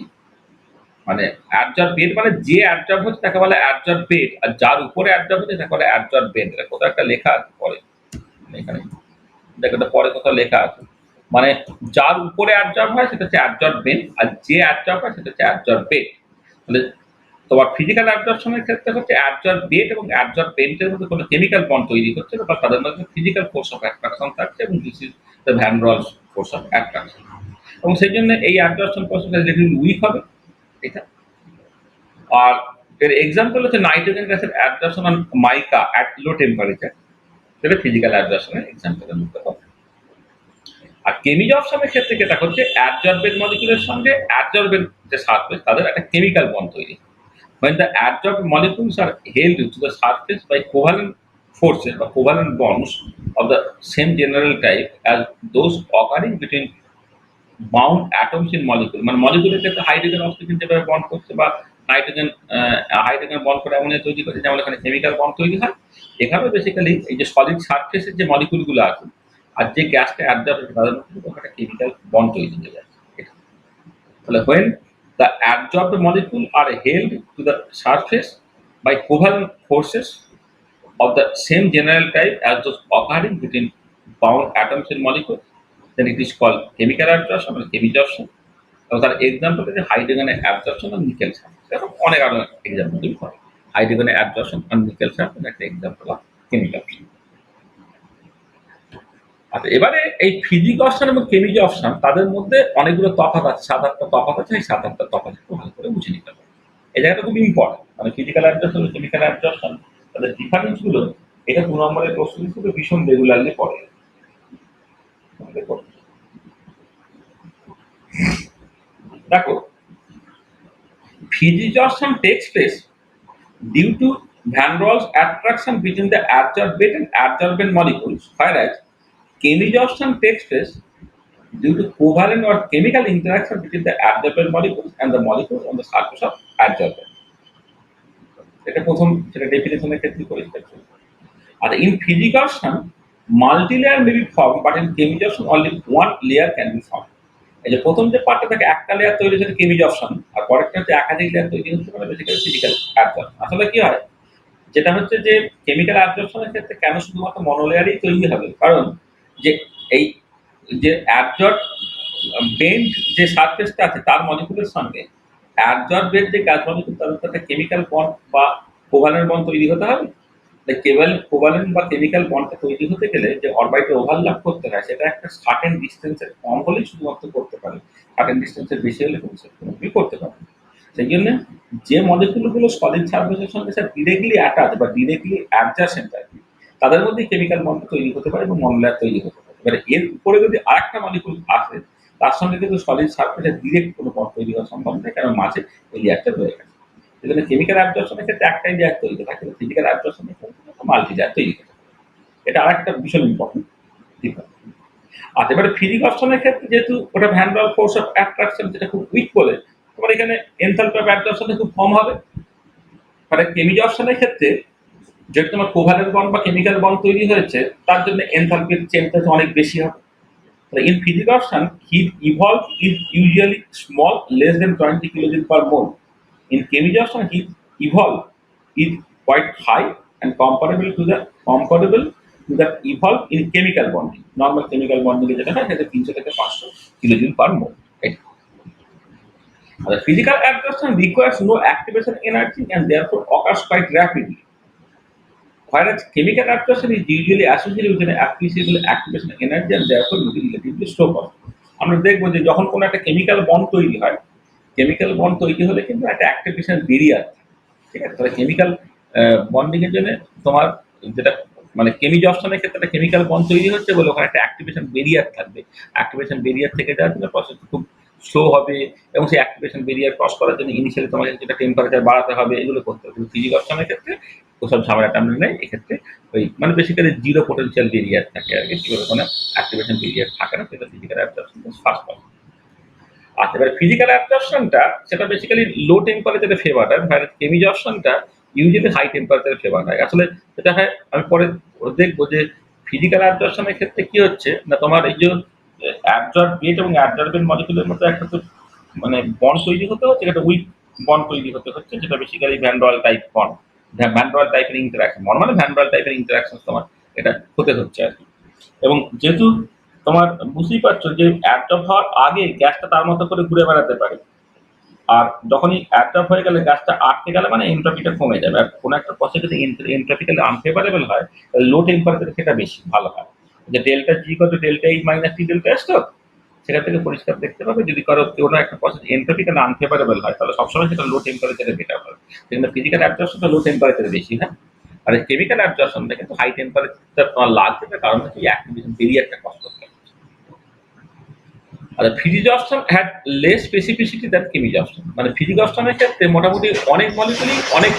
মানে অ্যাবজর্বেট মানে যে অ্যাবজর্ব হচ্ছে তাকে বলে অ্যাবজর্বেট, আর যার উপরে অ্যাবজর্ব হচ্ছে তাকে বলে অ্যাবজর্বেন্ট। এটা কোথাও একটা লেখা আছে পরে, এখানে দেখো এটা পরে কোথাও লেখা আছে। মানে যার উপরে অ্যাবজর্ব হয় সেটা হচ্ছে অ্যাবজর্বেন্ট, আর যে অ্যাবজর্ব হয় সেটা হচ্ছে অ্যাবজর্বেট। তাহলে তোমার ফিজিক্যাল অ্যাবজর্পশনের ক্ষেত্রে হচ্ছে অ্যাবজর্বেট এবং অ্যাবজর্বেন্টের মধ্যে কোনো কেমিক্যাল বন্ড তৈরি হচ্ছে না, বা তাদের মধ্যে ফিজিক্যাল ফোর্স অফ অ্যাট্রাকশন থাকছে, এবং this is the van Royals force of attraction. এবং সেই জন্য এই অ্যাবজর্পশন প্রসেসটা লিটল উইক হবে এটা। আর এর এক্সাম্পল হচ্ছে নাইট্রোজেন গ্যাসের absorption on mica at low temperature, সেটা ফিজিক্যাল অ্যাবজর্পশনের এক্সাম্পলের মধ্যে হবে। আর কেমিজর্পশনের ক্ষেত্রে যেটা হচ্ছে অ্যাবজর্বেন্ট মলিকিউলের সঙ্গে অ্যাবজর্বেন্ট যে সারফেস তাদের একটা কেমিক্যাল বন্ড তৈরি। When the adsorbed molecules are held to the surface by covalent forces or covalent bonds of the same general type as those occurring between bound atoms in molecule, মানে মলিকুলের ক্ষেত্রে hydrogen oxygen যেভাবে bond করছে, বা nitrogen hydrogen bond করে ammonia তৈরি করছে, যেমন এখানে কেমিক্যাল বন্ড তৈরি হয়। এখানেও বেসিক্যালি এই যে সলিড সারফেসের যে মলিকুলগুলো আছে আর যে গ্যাসটা অ্যাবজর্ব হচ্ছে তাদের মধ্যে একটা কেমিক্যাল বন্ড তৈরি হয়ে যায়। তাহলে when the adsorbed molecule are held to the surface by covalent forces of the same general type as those occurring between bound atoms in molecule, then it is called chemical absorption or chemisorption. এবং তার example হচ্ছে হাইড্রোজেনের absorption আর nickel surface. এরকম অনেক আরো example তুমি পাবে। হাইড্রোজেনের অ্যাবজর্পশন আর নিকেল সারফেস একটা এক্সাম্পল অফ কেমিক্যাল। আচ্ছা, এবারে এই ফিজিক অপশন এবং কেমিক অপশন তাদের মধ্যে অনেকগুলো তফাৎ আছে, ৭-৮টা তফাৎ আছে। এই ৭-৮টা তফাৎ একটু ভালো করে বুঝে নিতে হবে। এই জায়গাটা খুব ইম্পর্টেন্ট। মানে ফিজিক্যাল অ্যাবজর্পশন এবং কেমিক্যাল অ্যাবজর্পশন তাদের ডিফারেন্স গুলো এটা ২ নম্বরের প্রশ্ন হিসেবে ভীষণ রেগুলারলি পড়ে। দেখো, physisorption takes place due to van Waals attraction between the absorbate and absorbent molecules, whereas chemisorption takes place due to covalent or chemical interaction between the absorbent molecules and the molecules on the surface of adsorbent. এটা প্রথম, সেটা ডেফিনেশনের ক্ষেত্রে পরিষ্কার ছিল। আর in physisorption multilayer may be form, but in chemisorption only one layer can be form. এই যে প্রথম যে পার্টটা থাকে একটা লেয়ার তৈরি হচ্ছে কেমিজর্পশন, আর পরেরটা হচ্ছে একাধিক লেয়ার তৈরি হচ্ছে, মানে বেসিক্যালি ফিজিক্যাল অ্যাবজর্পশন। আসলে কি হয়, যেটা হচ্ছে যে কেমিক্যাল অ্যাবজর্পশনের ক্ষেত্রে কেন শুধুমাত্র মনোলেয়ারই তৈরি হবে, কারণ যে এই যে অ্যাবজর্ব বেন্ড যে সারফেসটা আছে তার মলিকুলের সঙ্গে অ্যাবজর্বের যে গ্যাস মলিকুল তাদের সাথে কেমিক্যাল বন্ড বা কোভালেন্ট বন্ড তৈরি হতে হবে। কেবল কোভালেন্ট বা কেমিক্যাল বন্ডটা তৈরি হতে গেলে যে অরবিটে ওভারল্যাপ করতে হয় সেটা একটা সার্টেন ডিস্টেন্সের কম হলেই শুধুমাত্র করতে পারে, সার্টেন ডিস্টেন্সের বেশি হলে কিন্তু সে কোনোভাবেই করতে পারে না। সেই জন্য যে মলিকুলগুলো সলিড সারফেসের সঙ্গে স্যার ডিরেক্টলি অ্যাটাচ বা ডিরেক্টলি অ্যাডজাসেন্ট আর কি, তাদের মধ্যে কেমিক্যাল বন্ড তৈরি হতে পারে এবং মনোলেয়ার তৈরি হতে পারে। এবারে এর উপরে যদি আরেকটা মলিকুল আসে তার সঙ্গে কিন্তু সলিড সারফেসের ডিরেক্ট কোনো বন্ড তৈরি হওয়া সম্ভব নয়, কারণ মাঝে এই লেয়ারটা রয়ে গেছে। সেজন্য কেমিক্যাল অ্যাবজর্পশনের ক্ষেত্রে একটাই লেয়ার তৈরি থাকে, ফিজিক্যাল অ্যাবজর্পশনের ক্ষেত্রে মাল্টি লেয়ার তৈরি থাকে। এটা আরেকটা ভীষণ ইম্পর্টেন্ট ডিফারেন্স। আর এবারে ফিজিক অপশনের ক্ষেত্রে যেহেতু ওটা van royal force of attraction যেটা খুব উইক বলে, তোমার এখানে এনথালপি অফ অ্যাবজর্পশন খুব কম হবে। মানে কেমিক অপশনের ক্ষেত্রে যেহেতু তোমার কোভালেন্ট বন্ড বা কেমিক্যাল বন্ড তৈরি হয়েছে তার জন্য এনথালপির চেঞ্জটা অনেক বেশি হবে। In physical option, heat evolve is usually small, less than 20 kilojoule per mole. In chemical option, heat evolve is quite high and comparable to the evolve in chemical bonding. Normal chemical bonding যেটা হয় সেটা 300 থেকে 500 kilojoule per mole. Right? The physical absorption requires no activation energy and therefore occurs quite rapidly. Whereas chemical absorption is usually associated with an appreciable activation energy and therefore will be relatively slow process. আমরা দেখবো যে যখন কোনো একটা chemical bond তৈরি হয়, chemical bond তৈরি হলে কিন্তু একটা অ্যাক্টিভেশন বেরিয়ার, ঠিক আছে? তাহলে কেমিক্যাল বন্ডিং এর জন্য তোমার যেটা মানে কেমিজর্পশনের ক্ষেত্রে একটা কেমিক্যাল বন্ড তৈরি হচ্ছে বলে ওখানে একটা অ্যাক্টিভেশন বেরিয়ার থাকবে। অ্যাক্টিভেশন বেরিয়ার থেকে যাওয়ার জন্য প্রসেসটা খুব স্লো হবে, এবং সেই অ্যাক্টিভেশন বেরিয়ার ক্রস করার জন্য ইনিশিয়ালি তোমাকে যেটা টেম্পারেচার বাড়াতে হবে এগুলো করতে হবে। কিন্তু ফিজিকর্পশনের ক্ষেত্রে ওসব ঝামেলাটা আমরা নেই। এক্ষেত্রে ওই মানে বেসিক্যালি জিরো পোটেনশিয়াল বেরিয়ার থাকে আর কি, সেগুলো কোনো অ্যাক্টিভেশন বেরিয়ার থাকে না, সেটা ফিজিক্যাল অ্যাবজর্পশন ফার্স্ট পাবে। আচ্ছা, এবার ফিজিক্যাল অ্যাবজর্পশনটা সেটা বেসিক্যালি লো টেম্পারেচারে ফেভার হয়, আর কেমিজর্পশনটা ইউজুয়ালি হাই টেম্পারেচারে ফেভার হয়। আসলে যেটা হয় আমি পরে দেখবো যে ফিজিক্যাল অ্যাবজর্পশন এর ক্ষেত্রে কি হচ্ছে না, তোমার এই যে অ্যাবজর্বেট এবং অ্যাবজর্বেন্ট মলিকুলের মধ্যে একটা তো মানে বন্ড তৈরি হতে হচ্ছে, একটা উইক বন্ড তৈরি হতে হচ্ছে, যেটা basically van royal type bond, van royal টাইপের ইন্টারাকশন বন্ড, মানে ভ্যান রয়েল টাইপের ইন্টারাকশন তোমার এটা হতে হচ্ছে আর কি। এবং যেহেতু তোমার বুঝতেই পারছো যে অ্যাবজর্ব হওয়ার আগে গ্যাসটা তার মতো করে ঘুরে বেড়াতে পারে, আর যখনই অ্যাবজর্ব হয়ে গেলে গ্যাসটা আটকে গেলে মানে এন্ট্রপিটা কমে যাবে। আর কোনো একটা প্রসেস যদি এন্ট্রপিক্যালি আনফেভারেবল হয়, লো টেম্পারেচারে সেটা বেশি ভালো হয়। যে ডেল্টা জি কত ডেল্টা এই মাইনাস টি ডেল্টা এস, তো সেখান থেকে পরিষ্কার দেখতে পাবে যদি কোনো একটা প্রসেস এন্ট্রপিক্যালি আনফেভারেবল হয় তাহলে সবসময় সেটা লো টেম্পারেচারে বেটার হয়। কিন্তু ফিজিক্যাল অ্যাবজর্পশনটা লো টেম্পারেচারে বেশি হয়, আর কেমিক্যাল অ্যাবজর্পশনটা কিন্তু হাই টেম্পারেচার তোমার লাগছে, তার কারণ হচ্ছে এই অ্যাক্টিভেশন বেরিয়ে একটা কষ্ট থাকে। আর ফিজিজপশন হ্যাড লেস স্পেসিফিসিটি দ্যান কেমিজপশন, মানে ফিজিজপশনের ক্ষেত্রে মোটামুটি অনেক মলিকুলই অনেক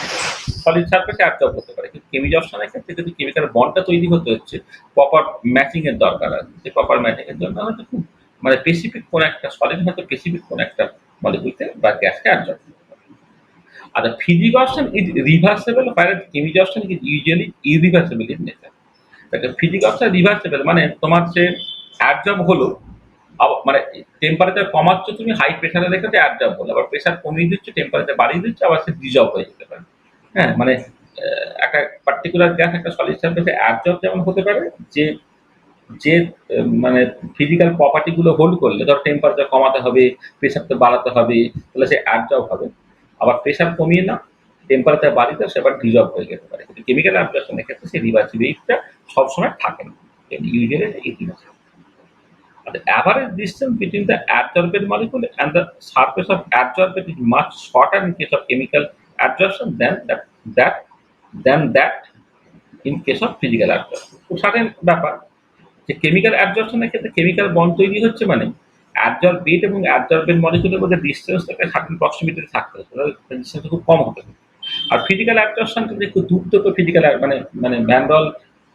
সলিড সারফেসে অ্যাবজর্ব করতে পারে, কিন্তু কেমিজপশনের ক্ষেত্রে যদি কেমিক্যাল বন্ডটা তৈরি হতে হচ্ছে প্রপার ম্যাচিং এর দরকার আছে, যে প্রপার ম্যাচিং এর জন্য হয়তো খুব মানে স্পেসিফিক কোন একটা সলিড হয়তো স্পেসিফিক কোন একটা মলিকুলকে বা গ্যাসকে অ্যাবজর্ব করতে পারে। আর the physical is reversible whereas chemical is usually irreversible in nature. ফিজিক্যালটা রিভার্সেবল, মানে তোমার যে অ্যাবজর্ব হলো মানে টেম্পারেচার কমাচ্ছ তুমি হাই প্রেসারে রেখে যে অ্যাবজর্ব হলো, আবার প্রেসার কমিয়ে দিচ্ছ টেম্পারেচার বাড়িয়ে দিচ্ছ আবার সে ডিজলভ হয়ে যেতে পারে। হ্যাঁ, মানে একটা পার্টিকুলার গ্যাস একটা সলিড সারফেসে অ্যাবজর্ব যেমন হতে পারে, যে যে মানে ফিজিক্যাল প্রপার্টি গুলো হোল্ড করলে ধর টেম্পারেচার কমাতে হবে, প্রেসারটা বাড়াতে হবে, তাহলে সে অ্যাবজর্ব হবে। আবার প্রেসার কমিয়ে না টেম্পারেচার বাড়িতে সে আবার ডিজলভ হয়ে যেতে পারে, কিন্তু কেমিক্যাল অ্যাবজর্পশনের ক্ষেত্রে সেই রিভার্সিবিলিটিটা সবসময় থাকে না, ইউজুয়ালি ইতিবাচক। The average distance between the adsorbate molecule and the surface of adsorbate is much shorter in case of chemical adsorption that than that in case of physical adsorption. তো সার্টেন ব্যাপার যে chemical অ্যাবজর্পশনের ক্ষেত্রে chemical bond তৈরি হচ্ছে মানে অ্যাবজর্বেট এবং absorbent মলিকুলের মধ্যে ডিসটেন্সটাকে certain প্রক্সিমিটিতে থাকতে হচ্ছে, ডিসটেন্সটা খুব কম হতে হবে। আর ফিজিক্যাল অ্যাট্রাকশনটা একটু দূর থেকে ফিজিক্যাল মানে মানে ভ্যান্ডাল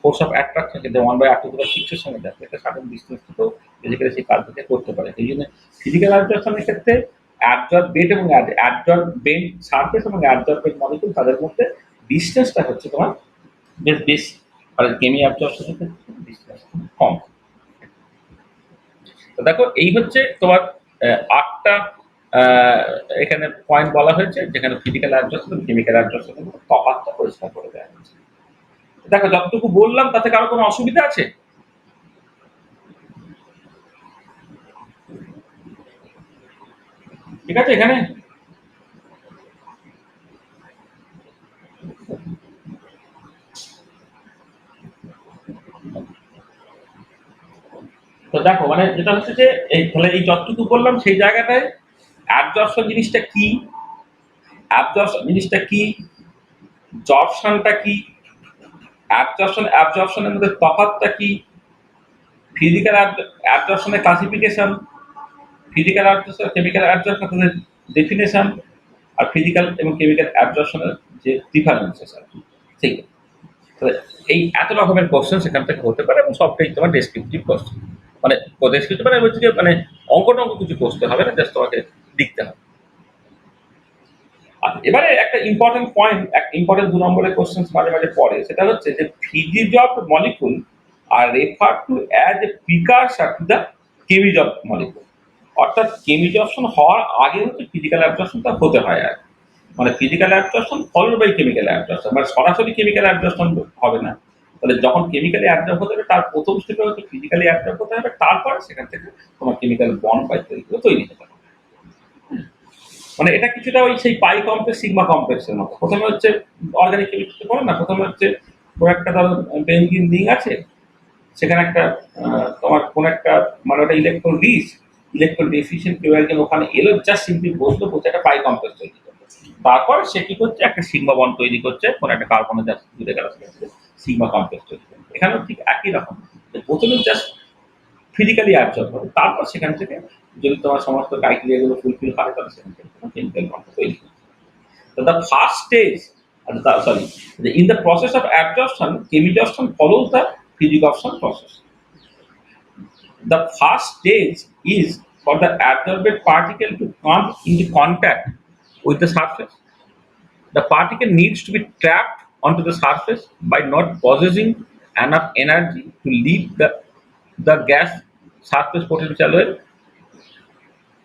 ফোর্স অফ অ্যাট্রাকশন কিন্তু 1/r² এর সঙ্গে যাচ্ছে, এটা সার্টেন ডিসটেন্স থেকেও ফিজিক্যালি সেই কাজটাকে করতে পারে। সেই জন্য ফিজিক্যাল অ্যাট্রাকশনের ক্ষেত্রে অ্যাবজর্বেট এবং অ্যাবজর্বেন্ট সারফেস এবং অ্যাবজর্বেন্ট মলিকুল তাদের মধ্যে ডিসটেন্সটা হচ্ছে তোমার বেশ বেশি, আর কেমি অ্যাবজর্পশনের ক্ষেত্রে ডিসটেন্স কম। তো দেখো এই হচ্ছে তোমার ৮টা এখানে পয়েন্ট বলা হয়েছে যেখানে ফিজিক্যাল অ্যাডজাস্টমেন্ট এবং কেমিক্যাল অ্যাডজাস্টমেন্ট তফাৎটা পরিষ্কার করে দেওয়া হয়েছে। দেখো যতটুকু বললাম তাতে কারো কোনো অসুবিধা আছে? ঠিক আছে এখানে? তো দেখো মানে যেটা হচ্ছে যে এই তাহলে এই যতটুকু বললাম সেই জায়গাটায় অ্যাবজর্পশন জিনিসটা কি, অ্যাবজর্পশন জিনিসটা কি, জর্পশনটা কি, অ্যাবজর্পশনের মধ্যে তফাৎটা কি, ফিজিক্যাল অ্যাবজর্পশনের ক্লাসিফিকেশন, ফিজিক্যাল অ্যাবজর্পশন কেমিক্যাল অ্যাবজর্পশনের ডেফিনেশন, আর ফিজিক্যাল এবং কেমিক্যাল অ্যাবজর্পশনের যে ডিফারেন্সেস আর কি, ঠিক আছে। তাহলে এই এত রকমের কোশ্চেন সেখান থেকে হতে পারে এবং সবটাই তোমার ডেসক্রিপটিভ কোশ্চেন, মানে ডেসক্রিপটিভ মানে বলছি যে মানে অঙ্ক টঙ্ক কিছু করতে হবে না, জাস্ট তোমাকে লিখতে হবে। আর এবারে একটা ইম্পর্টেন্ট পয়েন্ট, এক ইম্পর্টেন্ট ২ নম্বরের কোশ্চেন মাঝে মাঝে পড়ে, সেটা হচ্ছে যে physisorbed molecule are refer to as a precursor to the chemisorbed molecule, অর্থাৎ কেমিজপশন হওয়ার আগে হচ্ছে ফিজিক্যাল অ্যাবজর্পশনটা হতে হয় আর মানে physical absorption followed by chemical absorption, মানে সরাসরি কেমিক্যাল অ্যাবজর্পশন হবে না। তাহলে যখন কেমিক্যালি অ্যাবজর্ব হতে হবে তার প্রথম স্টেপে হচ্ছে ফিজিক্যালি অ্যাবজর্ব হতে হবে, তারপরে সেখান থেকে তোমার কেমিক্যাল বন্ড বাই তৈরি হতে হবে। মানে এটা কিছুটা ওই সেই পাই কমপ্লেক্স সিগমা কমপ্লেক্সের মতো। প্রথমে হচ্ছে অর্গানিক কেমিস্ট্রি পড়ে না, প্রথমে হচ্ছে কোনো একটা ধরো বেনজিন রিং আছে, সেখানে একটা তোমার কোন একটা মানে ওটা ইলেকট্রন রিচ ইলেকট্রন ডেফিসিয়েন্ট কেউ একজন ওখানে এলো, জাস্ট সিম্পলি বসলো, বসে একটা পাই কমপ্লেক্স তৈরি করবে। তারপর সে কি করছে একটা সিগমা বন্ড তৈরি করছে, কোন একটা কার্বনে জাস্ট জুড়ে গেল সিগমা কমপ্লেক্স তৈরি করবে। এখানেও ঠিক একই রকম, প্রথমে জাস্ট ফিজিক্যালি অ্যাবজর্ব হবে, তারপর সেখান থেকে যদি তোমার সমস্ত ক্রাইটেরিয়াগুলো ফুলফিল হয় তাহলে সেখান থেকে তোমার কেমিক্যাল বন্ড তৈরি হবে। So the first stage, in the process of absorption, chemisorption follows the physisorption process. The first stage is for the absorbed particle to come into contact with the surface. The particle needs to be trapped onto the surface by not possessing enough energy to leave the gas surface potential well.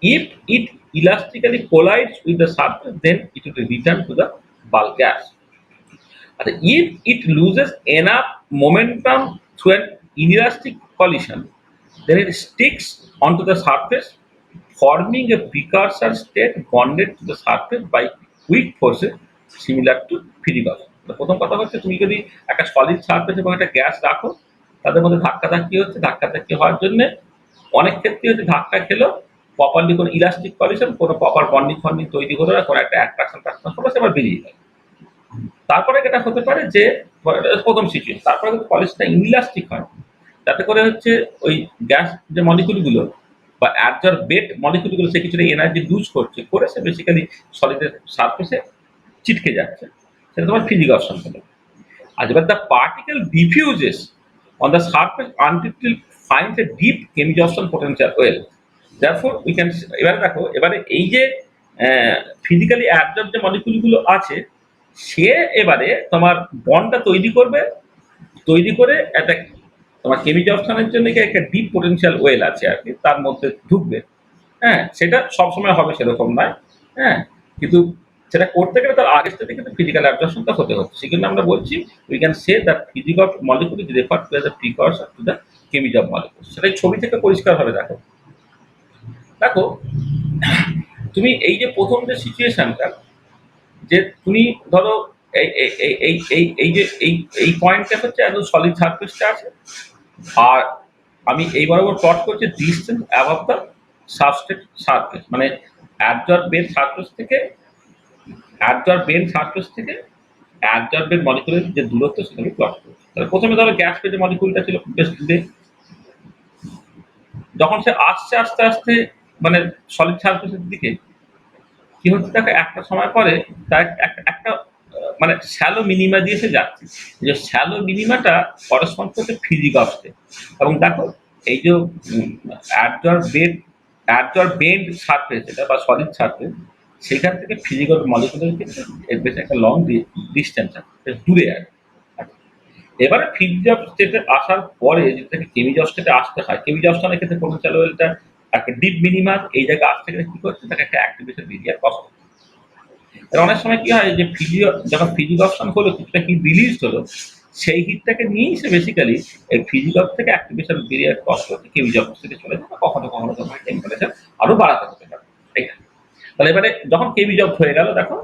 If it elastically collides with the surface, then it will return to the bulk gas. And if it loses enough momentum through an inelastic collision, then it sticks onto the surface, forming a precursor state bonded to the surface by weak forces similar to physical. প্রথম কথা হচ্ছে তুমি যদি একটা solid surface এবং একটা gas রাখো, তাদের মধ্যে ধাক্কাধাক্কি হচ্ছে, ধাক্কাধাক্কি হওয়ার জন্য অনেক ক্ষেত্রে যদি ধাক্কা খেলো, প্রপারলি কোনো ইলাস্টিক কলিশন, কোনো প্রপার বন্ডিং ফন্ডিং তৈরি হলো না, কোনো একটা অ্যাট্রাকশন ট্রাকশন হলো, সে আবার বেরিয়ে গেল। তারপরে যেটা হতে পারে যে প্রথম সিচুয়েশন, তারপরে কিন্তু কলেজটা ইনইলাস্টিক হয়, যাতে করে হচ্ছে ওই গ্যাস যে মলিকুলগুলো বা অ্যাবজর্বেড মলিকুলগুলো সে কিছুটা এনার্জি লুজ করছে, করে সে বেসিক্যালি সলিডের সারফেসে চিটকে যাচ্ছে, সেটা তোমার ফিজিক্যাল অপশন হলো। আর এবার the particle diffuses on the surface until it finds a deep কেমিজশন potential well. therefore we can, এবারে দেখো, এবারে এই যে ফিজিক্যালি অ্যাবজর্ব যে মলিকুলগুলো আছে, সে এবারে তোমার বন্ডটা তৈরি করবে, তৈরি করে একটা তোমার কেমিজশনের জন্য কি একটা ডিপ পোটেনশিয়াল ওয়েল আছে আর কি, তার মধ্যে ঢুকবে। হ্যাঁ, সেটা সবসময় হবে সেরকম নয়। হ্যাঁ, কিন্তু সেটা করতে গেলে তার আগের থেকে কিন্তু ফিজিক্যাল অ্যাবজর্পশনটা হতে হচ্ছে। সেজন্য আমরা বলছি we can say that physics of molecule is refer to as a precursor to the কেমিজ অফ মলিকুল। সেটাই ছবি থেকে পরিষ্কারভাবে দেখো। দেখো, তুমি এই যে প্রথম যে সিচুয়েশনটা, যে তুমি ধরো এই এই এই এই এই এই যে এই পয়েন্টটা হচ্ছে একদম সলিড সারফেসটা আছে, আর আমি এই বরাবর প্লট করছি distance above the substrate surface, মানে অ্যাবজর্বেড সারফেস থেকে অ্যাবজর্বেড মলিকুলের যে দূরত্ব সেটা আমি প্লট করছি। তাহলে প্রথমে ধরো গ্যাস যে মলিকুলটা ছিল বেশ দূরে, যখন সে আসছে আস্তে আস্তে মানে সলিড সারফেসের দিকে, কি হচ্ছে দেখো, একটা সময় পরে তার একটা মানে শ্যালো মিনিমা দিয়ে সে যাচ্ছে, যে শ্যালো মিনিমাটা করসপন্ড করছে ফিজিক্সে। এবং দেখো এই যে অ্যাবজর্বেড সারফেস এটা বা সলিড সারফেস, সেখান থেকে ফিজিক্যাল মলিকুলের ক্ষেত্রে এর বেশ একটা লং ডিস্টেন্স আছে, বেশ দূরে আছে। এবারে ফিজিক্স স্টেটে আসার পরে যেটাকে কেমিজস স্টেটে আসতে হয়, কেমিজসনের ক্ষেত্রে পোটেনশিয়াল ওয়েলটা একটা ডিপ মিনিমাম এই জায়গায় আসতে গেলে কি করছে, তাকে একটা অ্যাক্টিভেশন এরিয়ার কষ্ট। অনেক সময় কি হয় যে যখন ফিজিক্স অপশন হলো, কিছুটা হিট রিলিজ হলো, সেই হিটটাকে নিয়েই সে বেসিক্যালি এই ফিজিক্স থেকে অ্যাক্টিভেশন পিরিয়ড কষ্ট হচ্ছে কেমিজস থেকে চলে যায়, কখনো কখনো তোমার টেম্পারেচার আরো বাড়াতে হতে পারে। ঠিক আছে, তাহলে এবারে যখন কেমিজব হয়ে গেল, দেখো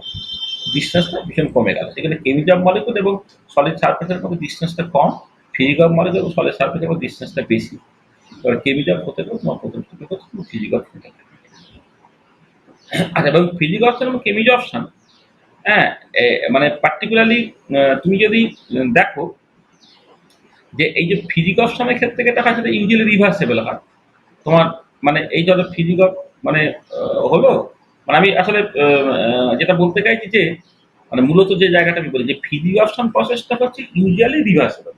ডিস্টেন্সটা ভীষণ কমে গেল। সেখানে কেমিজব মলিকুল এবং সলিড সারফেসের মধ্যে ডিস্টেন্সটা কম, ফিজিক্স মলিকুল এবং সলিড সারফেসের মধ্যে ডিস্টেন্সটা বেশি। এবার কেমিজব হতে গেলে তোমার প্রথম থেকে হচ্ছে ফিজিক্স হতে গেলে। আচ্ছা, এবং ফিজিক্স এবং কেমিজ অপশন, হ্যাঁ, মানে পার্টিকুলারলি তুমি যদি দেখো যে এই যে ফিজিক্স অপশনের ক্ষেত্রে যেটা হয় সেটা ইউজুয়ালি রিভার্সেবল হয়। তোমার মানে এই ধরো ফিজিক্স মানে হলো, মানে আমি আসলে যেটা বলতে চাইছি যে মানে মূলত যে জায়গাটা আমি বলি যে ফিজিক্স অপশন প্রসেসটা হচ্ছে ইউজুয়ালি রিভার্সেবল,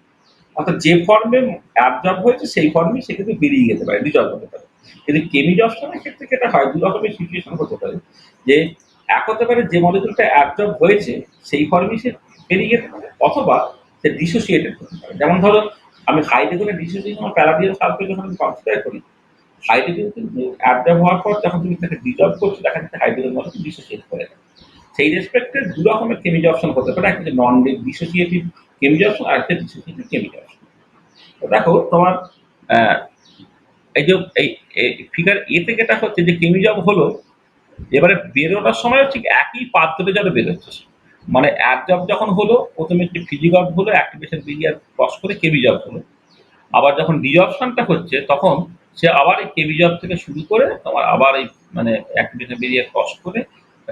অর্থাৎ যে ফর্মে অ্যাবজর্ব হয়েছে সেই ফর্মই সেক্ষেত্রে বেরিয়ে যেতে পারে, ডিজলভ হতে পারে। কিন্তু কেমিজ অপশনের ক্ষেত্রে যেটা হয়, দু রকমের সিচুয়েশন হতে পারে, যে এক হতে পারে যে মলিকুলটা অ্যাবজর্ব হয়েছে সেই ফর্মই সে বেরিয়ে যেতে পারে, অথবা সে ডিসোসিয়েটেড হতে পারে। যেমন ধরো আমি হাইড্রোজেনের ডিসোসিয়েশন প্যারাডিয়াম সালফেট যখন আমি কনসিডার করি, হাইড্রোজেন কিন্তু অ্যাবজর্ব হওয়ার পর যখন তুমি তাকে ডিজলভ করছো, দেখা যাচ্ছে হাইড্রোজেন মলিকুল ডিসোসিয়েট করে যায়। সেই রেসপেক্টে দু রকমের কেমিজ অপশন হতে পারে, একটা নন ডিসোসিয়েটিভ কেমিজ অপশন আর একটা ডিসোসিয়েটিভ কেমিজ অপশন। তো দেখো তোমার আহ, এই যে এই ফিগার এতে যেটা হচ্ছে যে কেমিজব হলো, এবারে বেরোনোর সময় ঠিক একই পাত ধরে যাবে বেরোচ্ছে। মানে অ্যাবজব যখন হলো, প্রথমে একটি ফিজিকব হলো, অ্যাক্টিভেশন পিরিয়ড ক্রস করে কেমিজব হলো। আবার যখন ডিজপশনটা হচ্ছে, তখন সে আবার এই কেমিজব থেকে শুরু করে তোমার আবার এই মানে অ্যাক্টিভেশন পিরিয়ড ক্রস করে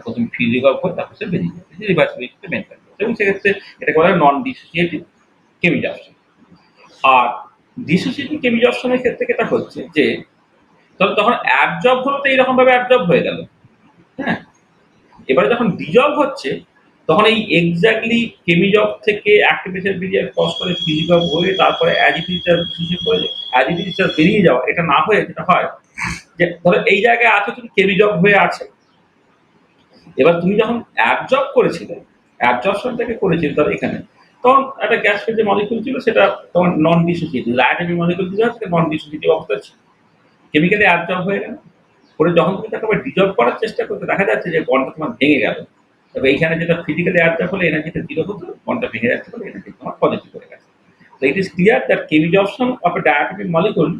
প্রথমে ফিজিকব হয়ে তারপর সে বেরিয়ে যাবে, রিভার্সিবিলিটি মেনটেন করছে। এবং সেক্ষেত্রে এটাকে বলা হয় নন ডিসোসিয়েটিভ কেমিজপশন। আর ডিসোসিয়েটিভ কেমিজ অপশনের ক্ষেত্রে যেটা হচ্ছে যে তখন অ্যাবজর্ব হলো, তো এইরকম ভাবে অ্যাবজর্ব হয়ে গেল। হ্যাঁ, এবারে যখন ডিজলভ হচ্ছে, তখন এই এক্স্যাক্টলি কেমিজব থেকে অ্যাক্টিভেশন পিরিয়ড ক্রস করে ফিজিকব হয়ে তারপরে অ্যাজিটিভিটার করে অ্যাজিটিভিটার বেরিয়ে যাওয়া, এটা না হয়ে যেটা হয় যে ধরো এই জায়গায় আছো তুমি, কেমিজব হয়ে আছে, এবার তুমি যখন অ্যাবজর্ব করেছিলে, অ্যাবজর্পশনটাকে করেছিলে ধরো এখানে, তখন একটা গ্যাস যে মলিকুল ছিল সেটা তোমার নন ডিসোসিয়েটিভ, অ্যাটমিক মলিকুল যেটা সেটা নন ডিসোসিয়েটিভ অবস্থা ছিল, কেমিক্যালি অ্যাবজর্ব হয়ে গেল। পরে যখন তুমি তাকে আবার ডিজলভ করার চেষ্টা করতে দেখা যাচ্ছে যে বন্ডটা তোমার ভেঙে গেল। তবে এইখানে যেটা ফিজিক্যালি অ্যাবজর্ব হলে এনার্জিটা জিরো হতো, বন্ডটা ভেঙে যাচ্ছে বলে এনার্জি তোমার পজিটিভ হয়ে গেছে। So it is clear that chemijorption of a diatomic molecule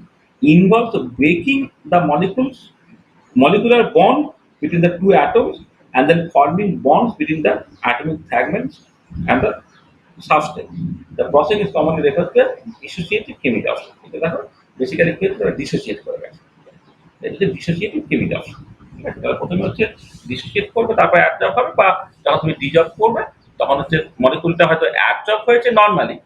involves breaking the molecular bond between the two atoms and then forming bonds between the atomic fragments and the substance. The process is commonly referred to as dissociative chemijorption. এটা দেখো basically কি হচ্ছে dissociate করে গেছে। এটা হচ্ছে dissociative chemijorption। ঠিক আছে? তাহলে প্রথমে হচ্ছে ডিসোসিয়েট করবে, তারপরে অ্যাবজর্ব হবে, বা যখন তুমি ডিজলভ করবে তখন হচ্ছে মলিকুলটা হয়তো অ্যাবজর্ব হয়েছে নরমালি,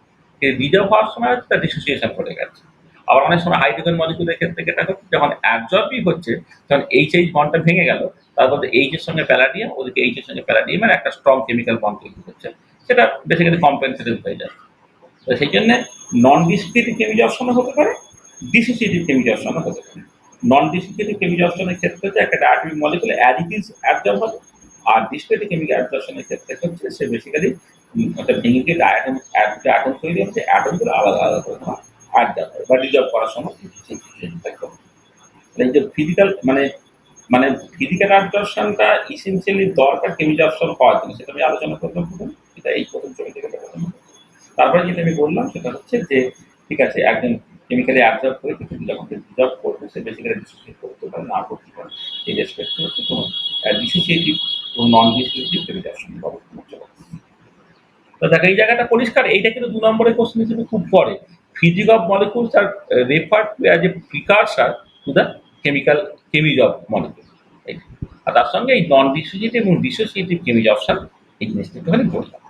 ডিজলভ হওয়ার সময় হচ্ছে তার ডিসোসিয়েশন ঘটে গেছে। আবার অনেক সময় হাইড্রোজেন মলিকুলের ক্ষেত্রে যেটা হচ্ছে যখন অ্যাবজর্বই হচ্ছে তখন এইচ বন্ডটা ভেঙে গেল, তারপর এইচ এর সঙ্গে প্যালাডিয়াম, ওদিকে এইচ এর সঙ্গে প্যালাডিয়ামের একটা স্ট্রং কেমিক্যাল বন্ড তৈরি হচ্ছে, সেটা বেসিক্যালি কম্পেনসেটেড হয়ে যাচ্ছে। তো সেই জন্য নন ডিসোসিয়েটিভ কেমিজর্পশনও হতে পারে, ডিসোসিয়েটিভ কেমিজর্পশনও হতে পারে। নন ডিসোসিয়েটিভ কেমিজর্পশনের ক্ষেত্রে হচ্ছে একটা atomic molecule as it is absorb হবে, আর ডিসোসিয়েটিভ কেমিক্যাল অ্যাবজর্পশনের ক্ষেত্রে হচ্ছে সে বেসিক্যালি একটা ভেঙে গিয়ে অ্যাটম তৈরি হচ্ছে, অ্যাটমগুলো আলাদা আলাদা করে তোমার অ্যাডজার্ভ হয় বা ডিজলভ করার সময় এই যে ফিজিক্যাল মানে মানে ফিজিক্যাল অ্যাবজর্পশনটা ইসেনশিয়ালি দরকার কেমিজর্পশন হওয়ার জন্য, সেটা আমি আলোচনা করলাম প্রথম, এটা এই প্রথম ছবি থেকে প্রথম। তারপরে যেটা আমি বললাম সেটা হচ্ছে যে ঠিক আছে একজন কেমিক্যালি অ্যাবজর্ব করে কিন্তু যখন ডিজলভ করবে সে বেসিক্যালি ডিসোসিয়েট করতে পারে, না করতে পারে, এই রেসপেক্টে হচ্ছে তোমার ডিসোসিয়েটিভ ও নন ডিসোসিয়েটিভ কেমিজর্পশন বাবদ চলে। তো দেখো এই জায়গাটা পরিষ্কার, এইটা কিন্তু 2 নম্বরের কোশ্চেন হিসেবে খুব পড়ে। Physics of molecules are referred to as a precursor to the chemistry of molecule। আর তার সঙ্গে এই নন ডিসোসিয়েটিভ এবং ডিসোসিয়েটিভ কেমিজর্পশন এই জিনিসটা একটুখানি বললাম।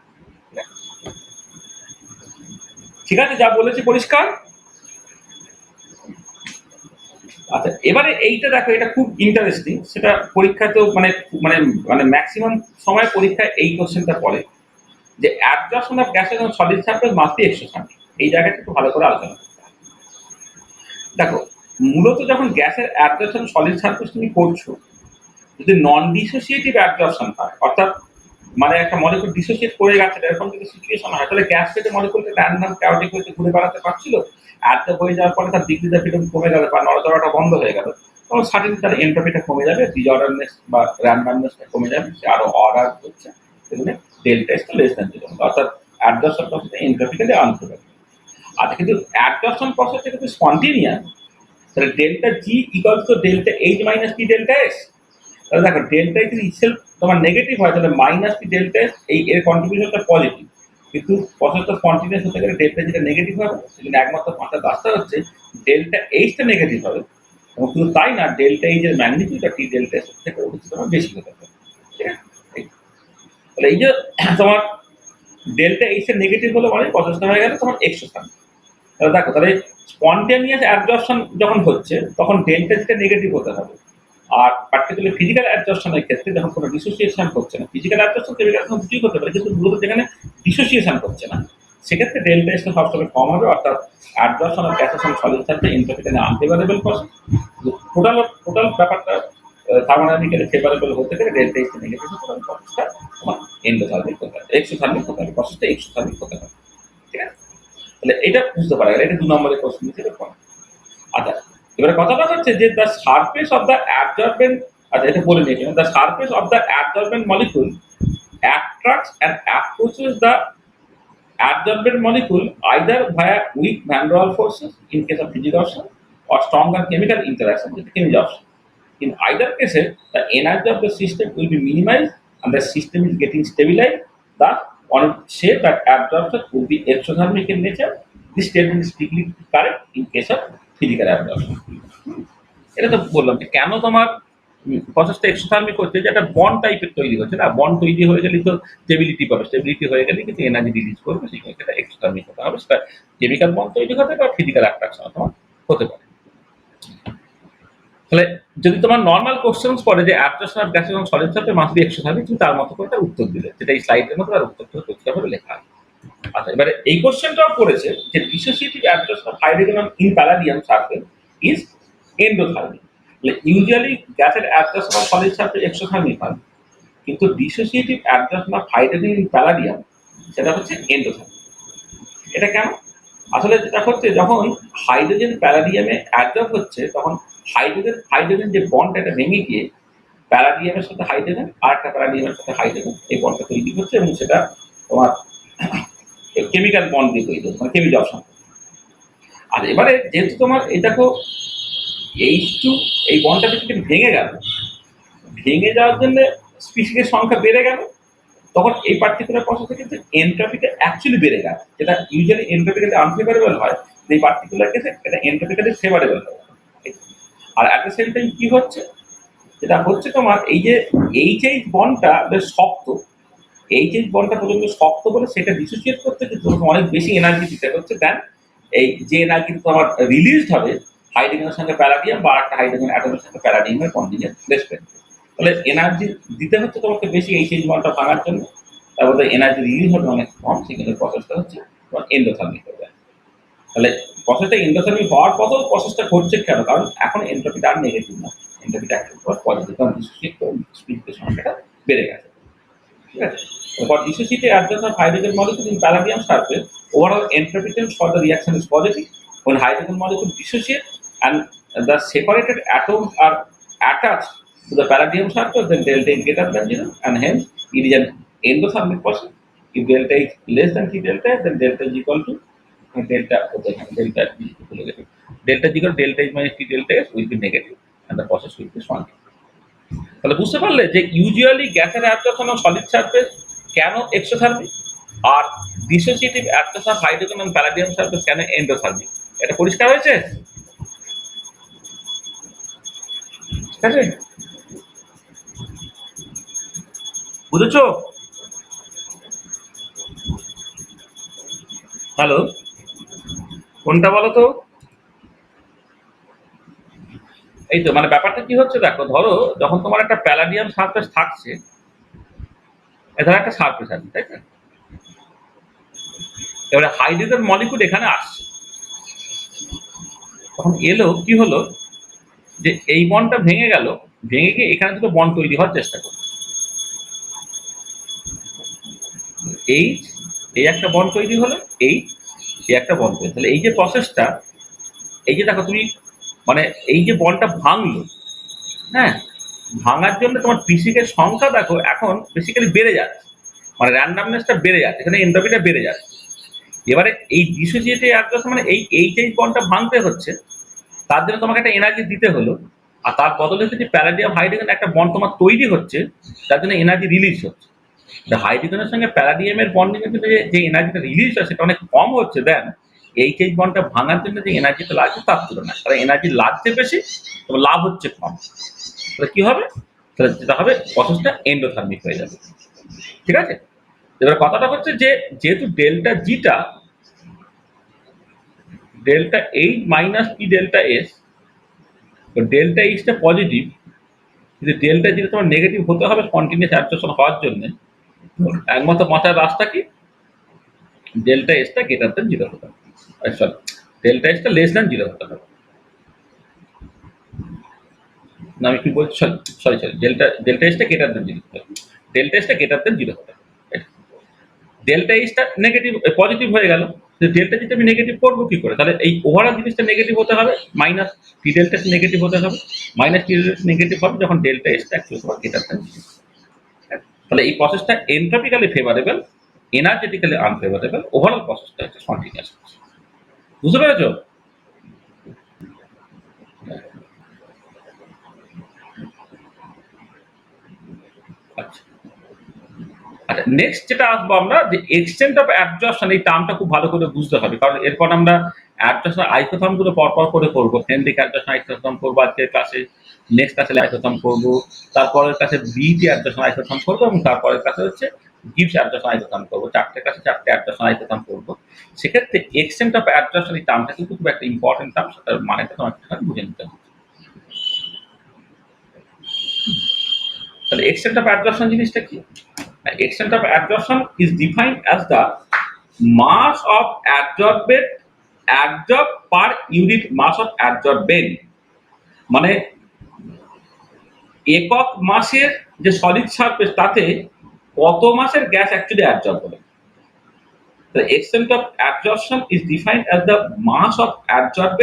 ঠিক আছে, যা বলেছি পরিষ্কার। আচ্ছা, এবারে এইটা দেখো, এটা খুব ইন্টারেস্টিং, সেটা পরীক্ষাতেও মানে মানে মানে ম্যাক্সিমাম সময় পরীক্ষায় এই কোশ্চেনটা পড়ে যে absorption of gases on solid surface must be exothermic. এই জায়গাটা একটু ভালো করে আলোচনা করতে হবে। দেখো মূলত যখন গ্যাসের অ্যাবজর্পশন সলিড সারফেস তুমি করছো, যদি নন ডিসোসিয়েটিভ অ্যাবজর্পশন হয়, অর্থাৎ মানে একটা মলিকুল ডিসোসিয়েট করে গেছে এরকম যদি সিচুয়েশন হয়, তাহলে গ্যাস থেকে মলিকুলটা র্যান্ডম চাওয়াটিক হয়ে ঘুরে বেড়াতে পারছিল, অ্যাবজর্ব হয়ে যাওয়ার পরে তার ডিগ্রি অফ ফ্রিডম কমে গেল বা নড়াচড়াটা বন্ধ হয়ে গেল, তখন সার্টেনলি তার এন্ট্রপিটা কমে যাবে, ডিজঅর্ডারনেস বা র্যান্ডমনেসটা কমে যাবে, সে আরো অর্ডার হচ্ছে, সেখানে ডেল্টা ইজ লেস দ্যান 0, অর্থাৎ অ্যাবজর্পশন প্রসেসটা এন্ট্রপিক্যালি আনপ্রোডাক্টিভ। আচ্ছা, কিন্তু অ্যাবজর্পশন প্রসেসটা কিন্তু স্পন্টেনিয়াস, তাহলে delta G equals to delta H minus T delta S. তাহলে দেখো ডেল্টা যদি ইসেলফ তোমার নেগেটিভ হয় তাহলে মাইনাস টি ডেল্টা এস এই এর কন্ট্রিবিউশনটা পজিটিভ, কিন্তু প্রসেসটা স্পন্টেনিয়াস হতে গেলে ডেল্টা যেটা নেগেটিভ হবে সেখানে একমাত্র পাঁচটা রাস্তা হচ্ছে ডেল্টা এইচটা নেগেটিভ হবে, এবং শুধু তাই না ডেল্টা এইচ এর ম্যাগনিটিউডটা টি ডেল্টা এস থেকে হচ্ছে তোমার বেশি হতে হবে। ঠিক আছে, তাহলে এই যে তোমার ডেল্টা এইচ এর নেগেটিভ হলে মানে প্রসেসটা হয়ে গেলে তোমার এক্সোথার্মিক। তাহলে দেখো, তাহলে স্পন্টেনিয়াস অ্যাবজর্পশন যখন হচ্ছে তখন ডেল্টা যেটা নেগেটিভ হতে হবে, আর পার্টিকুলার ফিজিক্যাল অ্যাডজাস্টনের ক্ষেত্রে যখন কোনো ডিসোসিয়েশন হচ্ছে না, ফিজিক্যাল অ্যাডজাস্টন কেমিক্যাল দুটোই হতে পারে, কিন্তু মূলত যেখানে ডিসোসিয়েশন হচ্ছে না সেক্ষেত্রে ডেল্টা এসটা সবসময় কম হবে, অর্থাৎ adsorption of gases on solid surface entropically unfavourable process. Total ব্যাপারটা থার্মোডাইনামিক্যালি ফেভারেবল হতে গেলে ডেল্টা এসটা নেগেটিভ হতে হবে, প্রসেসটা তোমার এন্ডোথার্মিক হতে হবে, এক্সোথার্মিক হতে হবে, প্রসেসটা এক্সোথার্মিক হতে হবে। ঠিক আছে, তাহলে এটা বুঝতে পারা গেল, এটা 2 নম্বরের কোশ্চেন হিসেবে পড়ে। আচ্ছা, এবারে কথাটা হচ্ছে যে the surface of the absorbent, আচ্ছা এটা বলে নিয়েছি, the surface of the absorbent molecule attracts and approaches the adsorbent molecule either via weak van der Waals forces in case of physisorption or stronger chemical interaction with chemisorption. In either cases, the energy of the system will be minimized and the system is getting stabilized. Thus, one would say that absorption will be exothermic in nature. This statement is strictly correct in case of physical absorption. এটা তো বললাম যে কেন তোমার প্রসেসটা exothermic হচ্ছে, যে একটা বন্ড টাইপের তৈরি হচ্ছে না, বন্ড তৈরি হয়ে গেলে তো স্টেবিলিটি পাবে, স্টেবিলিটি হয়ে গেলে কিন্তু এনার্জি রিলিজ করবে, সেই সেটা এক্সোথার্মিক হতে হবে, সেটা কেমিক্যাল বন্ড তৈরি হতে পারে, ফিজিক্যাল অ্যাট্রাকশন তোমার হতে পারে। তাহলে যদি তোমার নর্মাল কোশ্চেন্স পড়ে যে absorption of gases on solid surface must be exothermic, তুমি তার মতো করে তার উত্তর দিলে, যেটা এই স্লাইডের মতো তার উত্তরটা পরিষ্কারভাবে লেখা আছে। আচ্ছা, এবারে এই কোশ্চেনটাও করেছে যে dissociative absorption of hydrogen in palladium surface is endothermic. Usually গ্যাসের absorption of solid surface exothermic হয়, কিন্তু dissociative absorption of hydrogen in palladium সেটা হচ্ছে এন্ডোথার্মিক। এটা কেন? আসলে যেটা হচ্ছে যখন হাইড্রোজেন প্যালাডিয়ামে অ্যাডজর্ব হচ্ছে তখন হাইড্রোজেন যে বন্ড এটা ভেঙে গিয়ে প্যালাডিয়ামের সাথে হাইড্রোজেন আর একটা প্যালাডিয়ামের সাথে হাইড্রোজেন এই বন্ডটা তৈরি হচ্ছে এবং সেটা তোমার কেমিক্যাল বন্ড দিয়ে তৈরি হচ্ছে মানে কেমিক্যাল অপশন। আর এবারে যেহেতু তোমার এই দেখো H2 এই বন্ডটা যদি ভেঙে গেল, ভেঙে যাওয়ার জন্য স্পিসিসের সংখ্যা বেড়ে গেল, তখন এই পার্টিকুলার প্রসেসে কিন্তু এন্ট্রপিটা অ্যাকচুয়ালি বেড়ে গেছে, যেটা ইউজুয়ালি এন্ট্রপিক্যালি আনফেভারেবল হয়, এই পার্টিকুলার কেসে এটা এন্ট্রপিক্যালি ফেভারেবল হয়। আর অ্যাট দ্য সেম টাইম কি হচ্ছে, যেটা হচ্ছে তোমার এই যে এইচএইচ বন্ডটা বেশ শক্ত, এইচএইচ বন্ডটা পর্যন্ত শক্ত বলে সেটা ডিসোসিয়েট করতে কিন্তু তোমাকে অনেক বেশি এনার্জি দিতে হচ্ছে দেন এই যে এনার্জি তোমার রিলিজড হবে হাইড্রোজেনের সঙ্গে প্যালাডিয়াম বা একটা হাইড্রোজেন অ্যাটমের সঙ্গে প্যালাডিয়ামের বন্ডিংয়ের রেসপেক্ট। তাহলে এনার্জি দিতে হচ্ছে তোমাকে বেশি এইচএইচ বন্ডটা ভাঙার জন্য, তারপরে এনার্জি রিলিজ হবে অনেক কম, সেখানে প্রসেসটা হচ্ছে তোমার এন্ডোথার্মিক হয়ে যায়। তাহলে প্রসেসটা এন্ডোথার্মিক হওয়ার পরেও প্রসেসটা ঘটছে কেন? কারণ এখন এন্ট্রপিটা আর নেগেটিভ না, এন্ট্রপিটা একটু পর পজিটিভ, কারণ ডিসোসিয়েট স্পিডের সংখ্যাটা বেড়ে গেছে। ঠিক আছে? For dissociated adjunct of hydrogen molecule in palladium surface, overall entropy terms for the reaction is positive. When hydrogen molecule dissociate and the separated atoms are attached to the palladium surface, then delta is greater than 0, and hence it is an endothermic process. If delta is less than T delta, then delta is equal to delta delta is equal to negative. Delta is equal to delta is minus T delta S will be negative, and the process will be shrunk. তাহলে বুঝতে পারলে যে usually গ্যাসের absorption of solid surface কেন exothermic, আর dissociative absorption of hydrogen and palladium surface কেন endothermic. এটা পরিষ্কার হয়েছে? ঠিক আছে, বুঝেছো? হ্যালো, কোনটা বলো তো? এই তো মানে ব্যাপারটা কি হচ্ছে দেখো, ধরো যখন তোমার একটা প্যালাডিয়াম সারফেস থাকছে, ধরো একটা সারফেস আছে, তাই না? এবারে হাইড্রোজেন মলিকুল এখানে আসছে, তখন এলো কি হলো যে এই বন্ডটা ভেঙে গেল, ভেঙে গিয়ে এখানে দুটো বন্ড তৈরি হওয়ার চেষ্টা করলো। এইচ এই একটা বন্ড তৈরি হলো, এই একটা বন্ড তৈরি, তাহলে এই যে প্রসেসটা, এই যে দেখো তুমি মানে এই যে বন্ডটা ভাঙলো, হ্যাঁ, ভাঙার জন্য তোমার পিসিকের সংখ্যা দেখো এখন বেসিক্যালি বেড়ে যাচ্ছে, মানে র্যান্ডামনেসটা বেড়ে যাচ্ছে, এখানে এন্ট্রপিটা বেড়ে যাচ্ছে। এবারে এই ডিসোসিয়েটিভ অ্যাডজাস্ট মানে এই বন্ডটা ভাঙতে হচ্ছে, তার জন্য তোমাকে একটা এনার্জি দিতে হলো, আর তার বদলে যদি প্যালাডিয়াম হাইড্রোজেন একটা বন্ড তোমার তৈরি হচ্ছে, তার জন্য এনার্জি রিলিজ হচ্ছে। হাইড্রোজেনের সঙ্গে প্যালাডিয়ামের বন্ডিং এর ক্ষেত্রে যে এনার্জিটা রিলিজ হয় সেটা অনেক কম হচ্ছে দেন এইচএইচ বন্ডটা ভাঙার জন্য যে এনার্জিটা লাগছে তার তুলনায়, তাহলে এনার্জি লাগছে বেশি, তবে লাভ হচ্ছে কম। তাহলে কি হবে? তাহলে যেটা হবে প্রসেসটা এন্ডোথার্মিক হয়ে যাবে। ঠিক আছে? এবার কথাটা হচ্ছে যে যেহেতু ডেল্টা জিটা delta H minus P delta S, তো ডেল্টা এইচটা পজিটিভ, কিন্তু ডেল্টা জিটা তোমার নেগেটিভ হতে হবে কন্টিনিউয়াস অ্যাবজর্পশন হওয়ার জন্য। একমাত্র বাঁচার রাস্তা কি? ডেল্টা এসটা গ্রেটার দেন জিরো হতে হবে, সরি, ডেল্টা এসটা লেস দেন জিরো হতে হবে। না আমি কি বলছি, সরি সরি সরি ডেল্টা এসটা গ্রেটার দেন জিরো হতে হবে, ডেল্টা এসটা গ্রেটার দেন জিরো হতে হবে। ডেল্টা এইচটা নেগেটিভ পজিটিভ হয়ে গেল, ডেল্টা যেটা আমি নেগেটিভ করবো কি করে? তাহলে এই ওভারঅল জিনিসটা নেগেটিভ হতে হবে, মাইনাস টি ডেল্টা নেগেটিভ হতে হবে, মাইনাস টি ডেল্টা নেগেটিভ হবে যখন ডেল্টা এসটা অ্যাকচুয়ালি তোমার গ্রেটার দেন জিরো। তাহলে এই প্রসেসটা এন্ট্রপিক্যালি ফেভারেবল, এনার্জেটিক্যালি আনফেভারেবল, ওভারঅল প্রসেসটা হচ্ছে কন্টিনিউয়াস। বুঝতে পেরেছো? আচ্ছা আচ্ছা, নেক্সট যেটা আসবো আমরা যে এক্সটেন্ট অফ অ্যাবজর্পশন, এই টার্মটা খুব ভালো করে বুঝতে হবে, কারণ এরপর আমরা অ্যাবজর্পশন আইসোথর্ম গুলো পরপর করে করবো। ফ্রেন্ডলিক অ্যাবজর্পশন আইসোথর্ম করবো আজকের ক্লাসে, নেক্সট ক্লাসে আইসোথর্ম করবো, তারপরের ক্লাসে বিটি অ্যাবজর্পশন আইসোথর্ম করবো, এবং তারপরের ক্লাসে হচ্ছে গিবস অ্যাবজর্পশন আইসোথর্ম করবো। চারটে ক্লাসে চারটে অ্যাবজর্পশন আইসোথর্ম করবো। সেক্ষেত্রে এক্সটেন্ট অফ অ্যাবজর্পশন এই টার্মটা কিন্তু খুব একটা ইম্পর্টেন্ট টার্ম, সেটার মানেটা তোমাকে বুঝে নিতে হবে। তাহলে extent of absorption জিনিসটা কি? Extent of absorption is defined as the mass of absorbed per unit mass of absorbent, মানে একক মাসের যে সলিড সারফেস তাতে কত মাসের গ্যাস অ্যাকচুয়ালি অ্যাবজর্ব হবে। The extent of absorption is defined as the mass of absorbed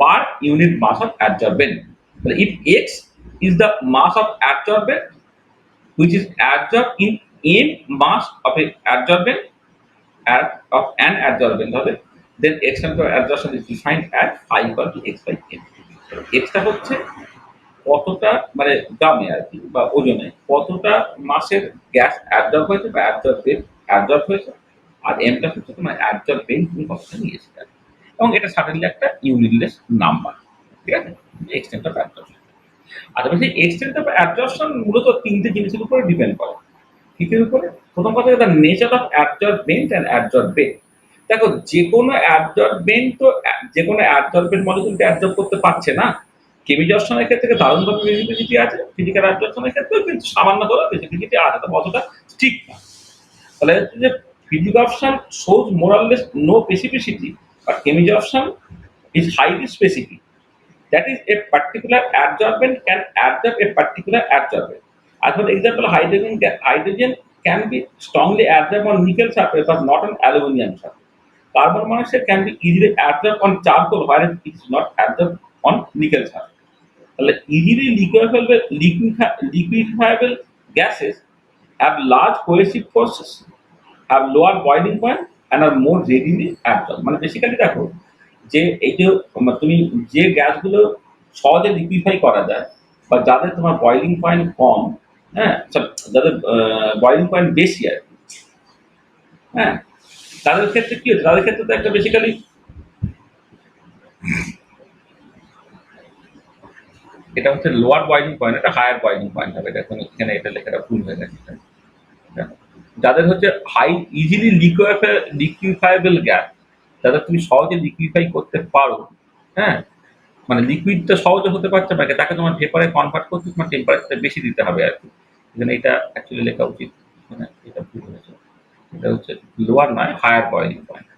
per unit mass of adsorbent. If X is the mass of adsorbent which is absorbed in m mass of a adsorbent of an adsorbent হবে, then extent of absorption is defined as phi equal to x by m. Extra হচ্ছে কতটা মানে গ্রামে আর কি বা ওজনে কতটা মাসের গ্যাস অ্যাবজর্ব হয়েছে বা অ্যাবজর্ব হয়েছে, আর এমটা হচ্ছে তোমার অ্যাবজর্বেন্ট তুমি কতটা নিয়েছে আর কি। এবং এটা সাডেনলি একটা ইউনিটলেস নাম্বার, ঠিক আছে, এক্সটেন্ট অফ অ্যাবজর্পশন। আচ্ছা বলছি এক্সটেন্ট অফ অ্যাবজর্পশন মূলত তিনটে জিনিসের উপরে ডিপেন্ড করে। কিসের উপরে? প্রথম কথা হচ্ছে the nature of absorbent and absorbent. দেখো যে কোনো অ্যাবজর্বেন্ট তো যে কোনো অ্যাবজর্বেন্ট মলিকিউলকে অ্যাবজর্ব করতে পারছে না। কেমিজর্শনের ক্ষেত্রে দারুণভাবে ফিজিবিলিটি আছে, ফিজিক্যাল অ্যাবজর্পশনের ক্ষেত্রেও কিন্তু সামান্য করে ফিজিবিলিটি আছে, তবে অতটা স্ট্রিক্ট না। তাহলে হচ্ছে যে physisorption shows more or less no specificity, but chemisorption is highly specific. That is, a particular adsorbent can absorb a particular adsorbent. As for example, hydrogen can be strongly absorbed on nickel surface but not on aluminum surface. Carbon monoxide can be easily absorbed on charcoal whereas it is not absorbed on nickel surface. Easily liquefiable gases have large cohesive forces, have lower boiling point and are more readily absorbed. মানে basically দেখো যে এই যে তুমি যে গ্যাসগুলো সহজে liquefy করা যায় বা যাদের তোমার বয়লিং পয়েন্ট কম, হ্যাঁ যাদের বয়লিং পয়েন্ট বেশি আর কি, হ্যাঁ তাদের ক্ষেত্রে কি হচ্ছে, তাদের ক্ষেত্রে তো একটা বেসিক্যালি এটা হচ্ছে লোয়ার বয়লিং পয়েন্ট, এটা হায়ার বয়লিং পয়েন্ট হবে। এটা এখানে এটা লেখাটা ভুল হয়ে গেছে। যাদের হচ্ছে হাই ইজিলি লিকুইফাইবল গ্যাস, যাদের তুমি সহজে লিকুইফাই করতে পারো, হ্যাঁ মানে লিকুইডটা সহজে হতে পারছে না, তাকে তোমার ভেপারে কনভার্ট করতে তোমার টেম্পারেচারটা বেশি দিতে হবে আর কি। এখানে এটা অ্যাকচুয়ালি লেখা উচিত, হ্যাঁ এটা ভুল হয়েছে। এটা হচ্ছে লোয়ার নয়, হায়ার বয়লিং পয়েন্ট।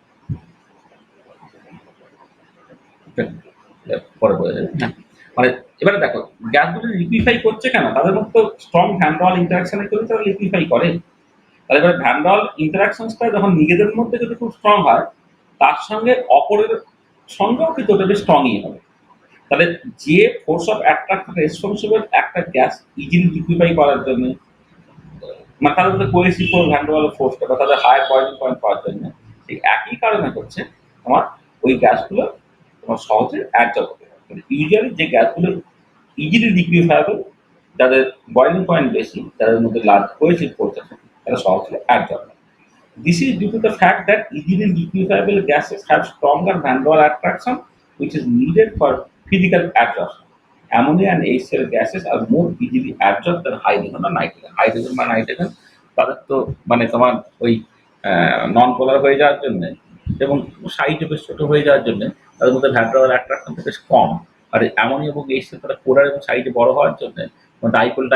পরে বোঝা যাবে। হ্যাঁ মানে এবারে দেখো গ্যাসগুলো লিকুইফাই করছে কেন, তাদের মধ্যে তো স্ট্রং ভ্যান ইন্টারাকশনের জন্য তারা লিকুইফাই করে। তাহলে এবার ভ্যান ইন্টারাকশনটা যখন নিজেদের মধ্যে যদি খুব স্ট্রং হয়, তার সঙ্গে অপরের সঙ্গেও কিন্তু ওটা বেশ স্ট্রংই হবে। তাহলে যে ফোর্স অফ অ্যাট্রাকশন রেসপন্সিবল একটা গ্যাস ইজিলি লিকুইফাই করার জন্য, মানে তাদের মধ্যে কোহেসিভ ভ্যান ফোর্সটা বা তাদের হায়ার বয়লিং পয়েন্ট পাওয়ার জন্য, সেই একই কারণে হচ্ছে তোমার ওই গ্যাসগুলো তোমার সহজে অ্যাডজর্ব হতে পারে। ইউজুয়ালি যে গ্যাসগুলো ইজিলি লিকুইফাইবল, যাদের বয়লিং পয়েন্ট বেশি, যাদের মধ্যে লার্জ কোহেসিভ ফোর্স আছে, তারা সহজে অ্যাডজর্ব হয়। This is due to the fact that easily liquefiable gases have stronger van der Waals attraction, which is needed for physical absorption. Ammonia and HCl gases are more easily absorbed than hydrogen or nitrogen. Hydrogen বা nitrogen তাদের তো মানে তোমার ওই নন পোলার হয়ে যাওয়ার জন্য এবং সাইজে বেশ ছোট হয়ে যাওয়ার জন্য তাদের মধ্যে ভ্যান der Waals attraction বেশ কম। আর অ্যামোনিয়া এবং HCl তারা পোলার এবং সাইজে বড় হওয়ার জন্য dipole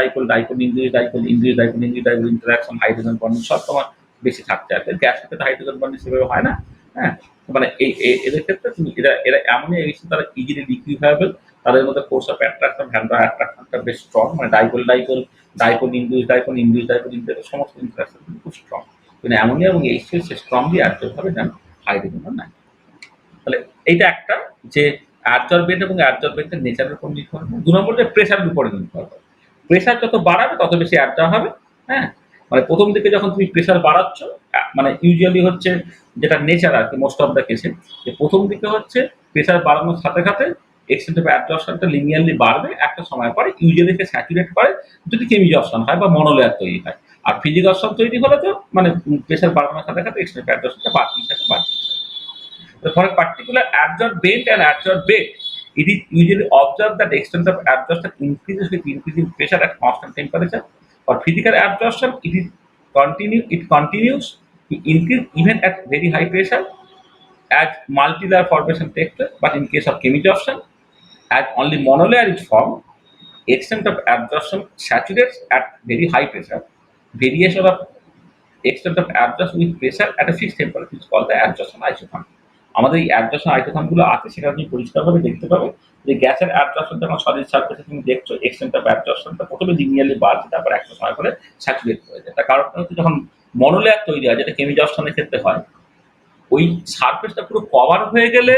induce interaction hydrogen bonding সব তোমার বেশি থাকতে হবে। গ্যাসের ক্ষেত্রে হাইড্রোজেন বন্ডিং সেভাবে হয় না, হ্যাঁ মানে এদের ক্ষেত্রে তুমি এরা এমনই এসে তারা ইজিলি লিকুইফাইবল, তাদের মধ্যে ফোর্স অফ অ্যাট্রাকশন অ্যাট্রাকশনটা বেশ স্ট্রং, মানে ডাইপোল ইন্ডিউস সমস্ত ইন্টারাকশন খুব স্ট্রং। কিন্তু অ্যামোনিয়া এবং HCl সে স্ট্রংলি অ্যাবজর্ব হবে না হাইড্রোজেন আর নাইট্রোজেন। তাহলে এইটা একটা যে অ্যাবজর্বেন্ট এবং অ্যাবজর্বেন্টের নেচারের উপর নির্ভর করে। 2 নম্বর যে প্রেশারের উপরে নির্ভর করে। প্রেশার যত বাড়াবে তত বেশি অ্যাবজর্ব হবে, হ্যাঁ মানে প্রথম দিকে যখন তুমি প্রেশার বাড়াচ্ছ, মানে ইউজুয়ালি হচ্ছে যেটা নেচার আর কি মোস্ট অফ দ্য কেসে, যে প্রথম দিকে হচ্ছে প্রেশার বাড়ানোর সাথে সাথে এক্সটেন্ট অফ অ্যাবজর্পশনটা লিনিয়ারলি বাড়বে, একটা সময় পরে ইউজুয়ালি স্যাচুরেট করে যদি কেমিজর্পশন হয় বা মনোলেয়ার তৈরি হয়। আর ফিজিকর্পশন তৈরি হলে তো মানে প্রেশার বাড়ানোর সাথে সাথে এক্সটেন্ট অফ অ্যাবজর্পশনটা বাড়তেই থাকে। For a particular adsorbent and adsorbate, it is usually observed that the extent of absorption increases with increasing pressure at constant temperature. For physical absorption, it continues to increase even at very high pressure as multilayer formation takes place. But in case of chemisorption, as only monolayer is formed, extent of absorption saturates at very high pressure. Variation of extent of absorption with pressure at a fixed temperature is called the absorption isotherm. আমাদের এই absorption আইসোথার্মগুলো আছে, সেটা তুমি পরিষ্কারভাবে দেখতে পাবে যে গ্যাসের অ্যাবজর্পশন যখন সলিড সারফেসে তুমি দেখছো এক্সটেন্ট অফ অ্যাবজর্পশনটা প্রথমে লিনিয়ারলি বাড়ছে, তারপর একটা সময় পরে স্যাচুরেট হয়ে যায়। তার কারণটা হচ্ছে যখন মনোলেয়ার তৈরি হয়, যেটা কেমিজর্শনের ক্ষেত্রে হয়। ওই সারফেসটা পুরো কভার হয়ে গেলে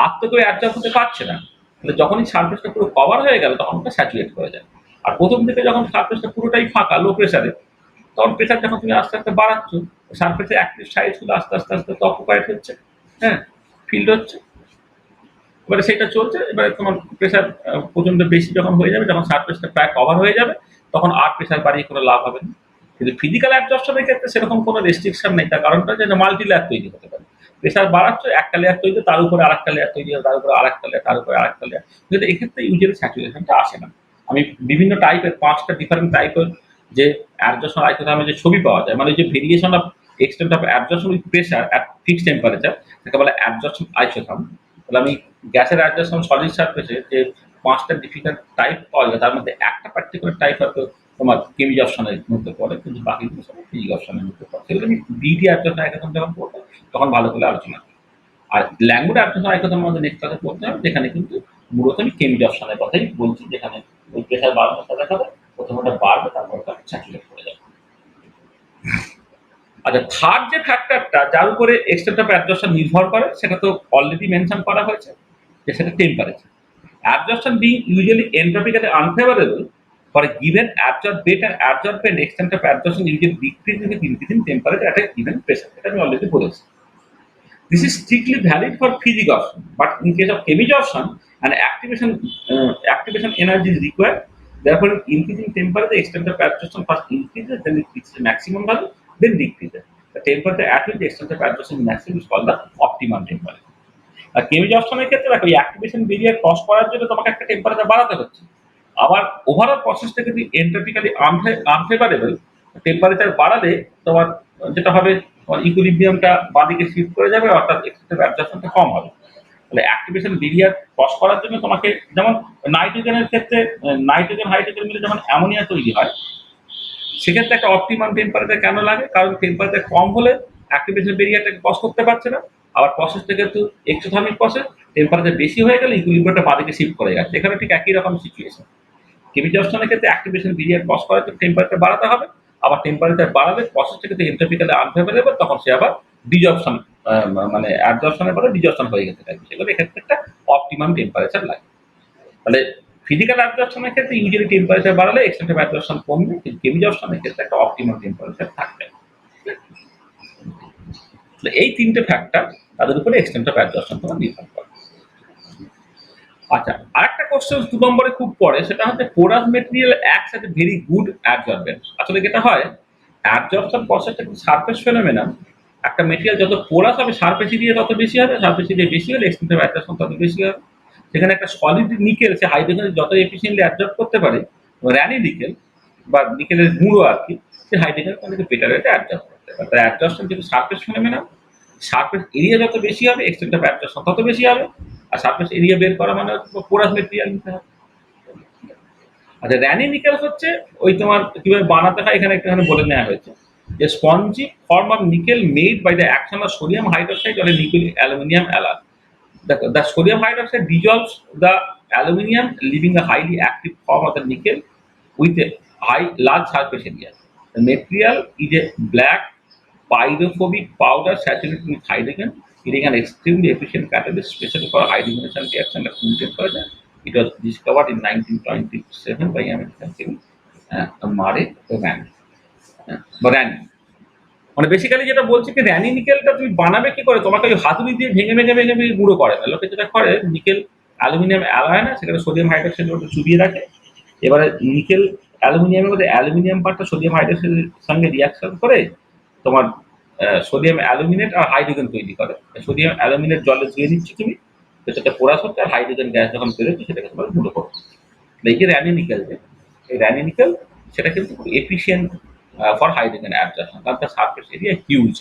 আর তো কেউ অ্যাডজাস্ট হতে পারছে না। কিন্তু যখনই সারফেসটা পুরো কভার হয়ে গেল তখন ওটা স্যাচুরেট হয়ে যায়। আর প্রথম দিকে যখন সারফেসটা পুরোটাই ফাঁকা লো প্রেসারে, তখন প্রেসার যখন তুমি আস্তে আস্তে বাড়াচ্ছ, সারফেসে অ্যাক্টিভ সাইডগুলো আস্তে আস্তে আস্তে আস্তে অকুপাইড হচ্ছে, হ্যাঁ, ফিল্ড হচ্ছে। এবারে সেটা চলছে, এবারে তোমার প্রেসার প্রচন্ড বেশি যখন হয়ে যাবে, যখন সারফেসটা প্রায় কভার হয়ে যাবে, তখন আর প্রেসার বাড়িয়ে কোনো লাভ হবে না। কিন্তু ফিজিক্যাল অ্যাবজর্পশনের ক্ষেত্রে সেরকম কোনো রেস্ট্রিকশন নেই, তার কারণটা যে মাল্টি লেয়ার তৈরি হতে পারে। প্রেসার বাড়াচ্ছ, একটা লেয়ার তৈরি, তার উপরে আরেকটা লেয়ার তৈরি হয়, তার উপরে আরেকটা লেয়ার, তার উপরে আরেকটা লেয়ার। কিন্তু এক্ষেত্রে ইউজুয়ালি স্যাচুরেশনটা আসে না। আমি বিভিন্ন টাইপের ৫টা ডিফারেন্ট টাইপের যে অ্যাডজর্পশন আইসোথার্মের যে ছবি পাওয়া যায়, মানে যে variation of extent of adsorption with pressure at fixed temperature, তাকে বলে অ্যাডজর্পশন আইসোথার্ম। তাহলে আমি গ্যাসের অ্যাডজর্পশন সলিড সারফেসে যে ৫টা ডিফিকাল্ট টাইপ পাওয়া যায়, তার মধ্যে একটা পার্টিকুলার টাইপ হয়তো তোমার কেমিজর্শনের মধ্যে পড়ে, কিন্তু বাকিগুলো সব ফিজিকর্শনের মধ্যে পড়ে। সেগুলো আমি বিডি অ্যাডজর্পশন আইসোথার্ম যখন পড়বো তখন ভালো করে আলোচনা করি। আর ল্যাঙ্গুয়েজ অ্যাডজর্পশন আইসোথার্মের মধ্যে নেক্সট ক্লাসে পড়তে হবে, যেখানে কিন্তু মূলত আমি কেমিজর্শনের কথাই বলছি, যেখানে ওই প্রেশার বাড়ানোর সাথে সাথে প্রথমে ওটা বাড়বে, তারপর ওটা স্যাচুরেট করে যাবে। আচ্ছা, থার্ড যে ফ্যাক্টরটা যার উপরে এক্সটেন্ট অফ অ্যাডজর্পশন নির্ভর করে, সেটা তো অলরেডি মেনশন করা হয়েছে, যে সেটা temperature. Absorption being usually entropically unfavorable for a given absorbed rate and absorbent extent of absorption usually decreases with increasing temperature at a given pressure. এটা আমি অলরেডি বলেছি। This is strictly valid for physics, but in case of chemisorption, an activation energy is required. Therefore, increasing temperature, the extent of absorption first increases, then it reaches the maximum value, then decreases. The temperature at which the extent of absorption is maximum is called the optimum temperature. আর কেমিজর্শনের ক্ষেত্রে দেখো, এই activation barrier cross করার জন্য তোমাকে একটা temperature বাড়াতে হচ্ছে। আবার ওভারঅল প্রসেসটা যদি এন্ট্রপিক্যালি আনফেভারেবল, টেম্পারেচার বাড়ালে তোমার যেটা হবে, তোমার ইকুইলিব্রিয়ামটা বাঁদিকে শিফট করে যাবে, অর্থাৎ এক্সেসিভ অ্যাবজর্পশনটা কম হবে। তাহলে অ্যাক্টিভেশন বেরিয়ার ক্রস করার জন্য তোমাকে, যেমন নাইট্রোজেনের ক্ষেত্রে নাইট্রোজেন হাইড্রোজেন মিলে যেমন অ্যামোনিয়া তৈরি হয়, সেক্ষেত্রে একটা অপটিমাম টেম্পারেচার কেন লাগে? কারণ টেম্পারেচার কম হলে অ্যাক্টিভেশন বেরিয়ারটাকে ক্রস করতে পারছে না। আবার প্রসেসটা কিন্তু এক্সোথার্মিক প্রসেস, টেম্পারেচার বেশি হয়ে গেলে ইকুইলিব্রিয়ামটা বাঁদিকে শিফট করে যাচ্ছে। এখানে ঠিক একই রকম সিচুয়েশন। কেমিজর্শনের ক্ষেত্রে অ্যাক্টিভেশন বেরিয়ার ক্রস করার জন্য টেম্পারেচার বাড়াতে হবে। আবার টেম্পারেচার বাড়ালে প্রসেসটা কিন্তু এন্ট্রপিক্যালি আনফেভারেবল, তখন সে আবার ডিজর্পশন, মানে অ্যাবজর্পশনের পরে ডিজর্পশন হয়ে যেতে থাকবে। সেগুলো এক্ষেত্রে একটা অপটিমাম টেম্পারেচার লাগে। তাহলে ফিজিক্যাল অ্যাবজর্পশনের ক্ষেত্রে ইউজুয়ালি টেম্পারেচার বাড়ালে এক্সটেন্ট অফ অ্যাবজর্পশন কমবে, কিন্তু কেমিজর্শনের ক্ষেত্রে একটা অপটিমাম টেম্পারেচার থাকবে। এই তিনটে ফ্যাক্টর, তাদের উপরে এক্সটেন্ট অফ অ্যাবজর্পশন তোমার নির্ভর করে। আচ্ছা, আরেকটা কোশ্চেন 2 নম্বরে খুব পড়ে, সেটা হচ্ছে porous material acts as a very good absorbent. আসলে যেটা হয়, অ্যাবজর্পশন প্রসেসটা কিন্তু সারফেস ফেনোমেনন। একটা মেটেরিয়াল যত পোরাস হবে, সারফেস এরিয়া তত বেশি হবে, সারফেস এরিয়া বেশি হলে এক্সটেন্ট অফ অ্যাবজর্পশন তত বেশি হবে। সেখানে একটা সলিড নিকেল, সে হাইড্রোজেন যত এফিসিয়েন্টলি অ্যাবজর্ব করতে পারে, র্যানি নিকেল বা নিকেলের গুঁড়ো আর কি, সে হাইড্রোজেন অনেক বেটার রেটে অ্যাবজর্ব করতে পারে। তাই অ্যাবজর্পশন কিন্তু সারফেস ফেনোমেনন, সারফেস এরিয়া যত বেশি হবে এক্সটেন্ট অফ অ্যাবজর্পশন তত বেশি হবে। আর সারফেস এরিয়া বের করা মানে পোরাস মেটেরিয়াল নিতে হবে। আচ্ছা, র্যানি নিকেল হচ্ছে ওই তোমার কিভাবে বানাতে হয় এখানে একটুখানি বলে নেওয়া হয়েছে, যে spongy form of nickel made by the action of sodium hydroxide or nickel aluminium alloy. The sodium hydroxide dissolves the aluminium, leaving a highly active form of the nickel with a large surface area. The material is a black pyrophobic powder saturated with hydrogen. It is an extremely efficient catalyst, especially for hydrogenation reaction at room temperature. It was discovered in 1927 by American chemist Murray Rand. মানে basically যেটা বলছি কি, Raney নিকেলটা তুমি বানাবে কি করে? তোমাকে ওই হাতুড়ি দিয়ে ভেঙে ভেঙে ভেঙে ভেঙে গুঁড়ো করে না। লোকে যেটা করে, নিকেল অ্যালুমিনিয়াম অ্যালয় না, সেখানে সোডিয়াম হাইড্রোক্সাইডের মধ্যে চুবিয়ে রাখে। এবারে নিকেল অ্যালুমিনিয়ামের মধ্যে অ্যালুমিনিয়াম পার্টটা সোডিয়াম হাইড্রোক্সাইডের সঙ্গে রিয়াকশন করে তোমার সোডিয়াম অ্যালুমিনেট আর হাইড্রোজেন তৈরি করে। সোডিয়াম অ্যালুমিনেট জলে ধুয়ে নিচ্ছ তুমি, তো সেটা পোড়াস হচ্ছে, আর হাইড্রোজেন গ্যাস যখন বেরোচ্ছে সেটাকে তোমার গুঁড়ো করো। এই যে র্যানি নিকেল, যে এই র্যানি নিকেল, সেটা কিন্তু খুব এফিসিয়েন্ট ফর হাইড্রোজেন অ্যাবজর্পশন, কারণ তার সারফেস এরিয়া হিউজ।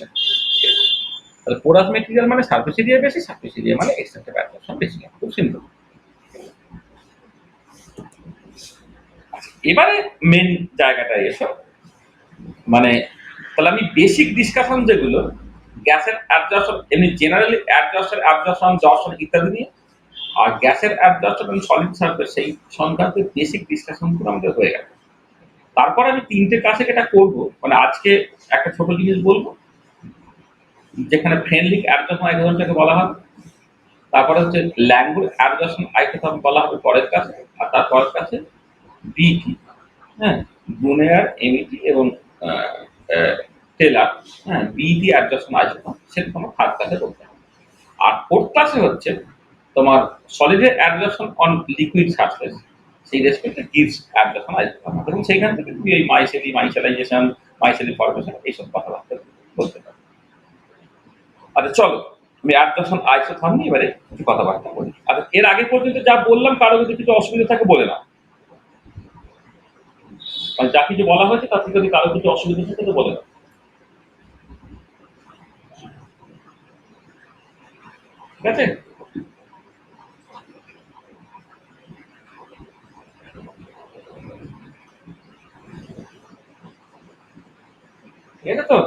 তাহলে পোরাস মেটেরিয়াল মানে সারফেস এরিয়া বেশি, সারফেস এরিয়া মানে এক্সটেন্ট অফ অ্যাবজর্পশন বেশি। খুব সিম্পল। এবারে মেন জায়গাটায় এসো, মানে তাহলে আমি বেসিক ডিসকাশন যেগুলো গ্যাসের অ্যাবজর্পশন, এমনি জেনারেলি অ্যাবজর্পশন জর্শন ইত্যাদি নিয়ে, আর গ্যাসের অ্যাবজর্পশন সলিড সারফেস, সেই সংক্রান্ত বেসিক ডিসকাশনগুলো আমাদের হয়ে গেল। তারপর আমি ৩ টে ক্লাসে এটা করব। মানে আজকে একটা ছোট জিনিস বলবো, যেখানে ফ্রেন্ডলি অ্যাডজাস্টন আইসোথর্মটাকে বলা হবে। তারপরে হচ্ছে ল্যাঙ্গুয়েজ অ্যাডজাস্টন আইসোথর্ম বলা হবে পরের ক্লাসে। আর তার পরের ক্লাসে বিটি, হ্যাঁ, ব্রুনেয়ার, এমিটি এবং আহ, আহ, টেলার, হ্যাঁ, বিটি অ্যাডজাস্টন আইসোথর্ম, সেটা তোমার থার্ড ক্লাসে করতে হবে। আর ফোর্থ ক্লাসে হচ্ছে তোমার সলিডের অ্যাডজাস্টন অন লিকুইড সারফেস, সেই রেসপেক্টে গিভস অ্যাডজাস্টন আইসোথর্ম, এবং সেইখান থেকে তুমি এই মাইসেলি, মাইসেলাইজেশন, মাইসেলি ফরমেশন এইসব কথাবার্তা বলতে পারো। আচ্ছা চলো, আমি অ্যাডজাস্টন আইসোথর্ম নিয়ে এবারে কিছু কথাবার্তা বলি। আচ্ছা, এর আগে পর্যন্ত যা বললাম কারো যদি কিছু অসুবিধা থাকে বলে না, মানে যা কিছু বলা হয়েছে তার থেকে যদি কারো কিছু অসুবিধা থাকে তো বলে না, ঠিক আছে? ঠিক আছে তো?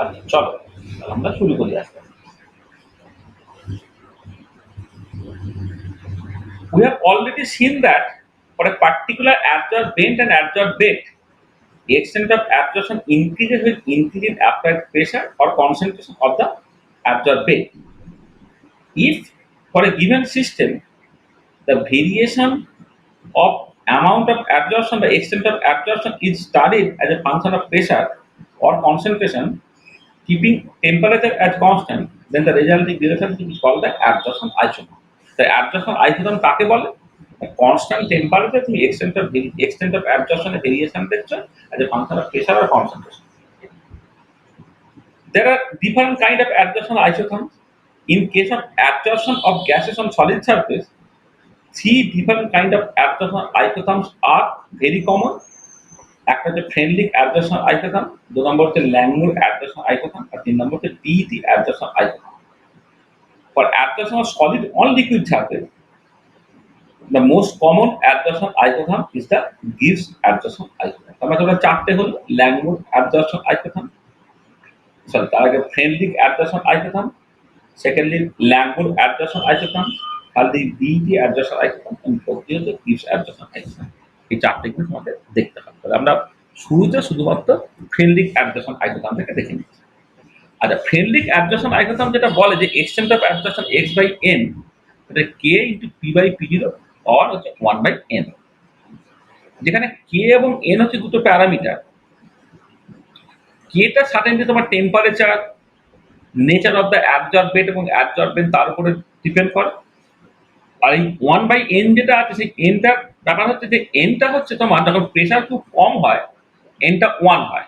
আচ্ছা চলো, তাহলে আমরা শুরু করি আজকে। We have already seen that for a particular absorbent and adsorbate, the extent of absorption increases with increase in applied pressure or concentration of the absorbate. If for a given system the variation of amount of absorption, the extent of absorption is studied as a function of pressure or concentration, keeping temperature as constant, then the resulting relationship is called the absorption isotherm. The absorption isotherm কাকে বলে? Constant temperature তুমি extent of অ্যাবজর্পশনে variation দেখছো as a function of pressure or concentration. There are different kind of absorption isotherms. In case of absorption of gases on solid surface, three different kind of absorption isotherms are very common. একটা হচ্ছে friendly adsorption আইসোথর্ম, ২ নম্বর হচ্ছে langur adsorption আইসোথর্ম, আর ৩ নম্বর হচ্ছে BET adsorption isotherm. For adsorption of solid on liquid surface, the most common adsorption isotherm is the Gibbs adsorption isotherm. তার মানে তোমরা ৪টে হলো langur adsorption আইসোথর্ম, sorry তার আগে Freundlich adsorption isotherm, secondly Langmuir adsorption isotherm, thirdly BET adsorption isotherm, এবং fourthly হচ্ছে Gibbs অ্যাডজাস্টন আইসোথর্ম। এই ৪টে কিন্তু তোমাদের দেখতে হবে। তাহলে আমরা শুরুতে শুধুমাত্র ফ্রেন্ডলি অ্যাডজাস্টন আইসোথর্মটাকে দেখে নিচ্ছি। আচ্ছা, ফ্রেন্ডলি অ্যাডজাস্টন আইসোথর্ম যেটা বলে যে extent of adsorption x by n, এটা K into P by P zero or হচ্ছে 1 বাই এন, যেখানে কে এবং এন হচ্ছে দুটো প্যারামিটার। কেটা সার্টেনলি তোমার টেম্পারেচার, নেচার অফ দ্য অ্যাবজর্বেট এবং অ্যাবজর্বেন্ট তার উপরে ডিপেন্ড করে। আর এই 1 বাই এন যেটা আছে সেই এনটার ব্যাপার হচ্ছে যে এনটা হচ্ছে তোমার যখন প্রেশার খুব কম হয় এনটা 1 হয়,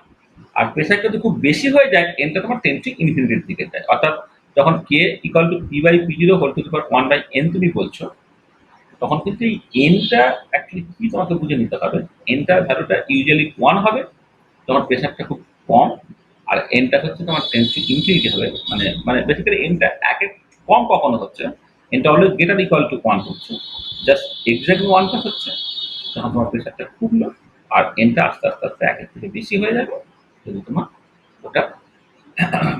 আর প্রেশার যদি খুব বেশি হয়ে যায় এনটা তোমার টেন্ড টু ইনফিনিটির দিকে যায়। অর্থাৎ যখন K equal to P by P zero whole to the power 1 by n তুমি বলছো, তখন কিন্তু এই এনটা অ্যাকচুয়ালি কি তোমাকে বুঝে নিতে হবে। এনটার ভ্যালুটা ইউজুয়ালি 1 হবে যখন প্রেশারটা খুব কম, আর এনটা হচ্ছে তোমার টেন্ড টু ইনফিনিটি হবে। মানে মানে বেসিক্যালি এনটা একের কম কখনো হচ্ছে, এনটা অলওয়েজ গ্রেটার ইকুয়াল টু 1 হচ্ছে। জাস্ট এক্সাক্ট 1টা হচ্ছে যখন তোমার প্রেশারটা খুব লো, আর এনটা আস্তে আস্তে আস্তে একের থেকে বেশি হয়ে যাবে যদি তোমার ওটা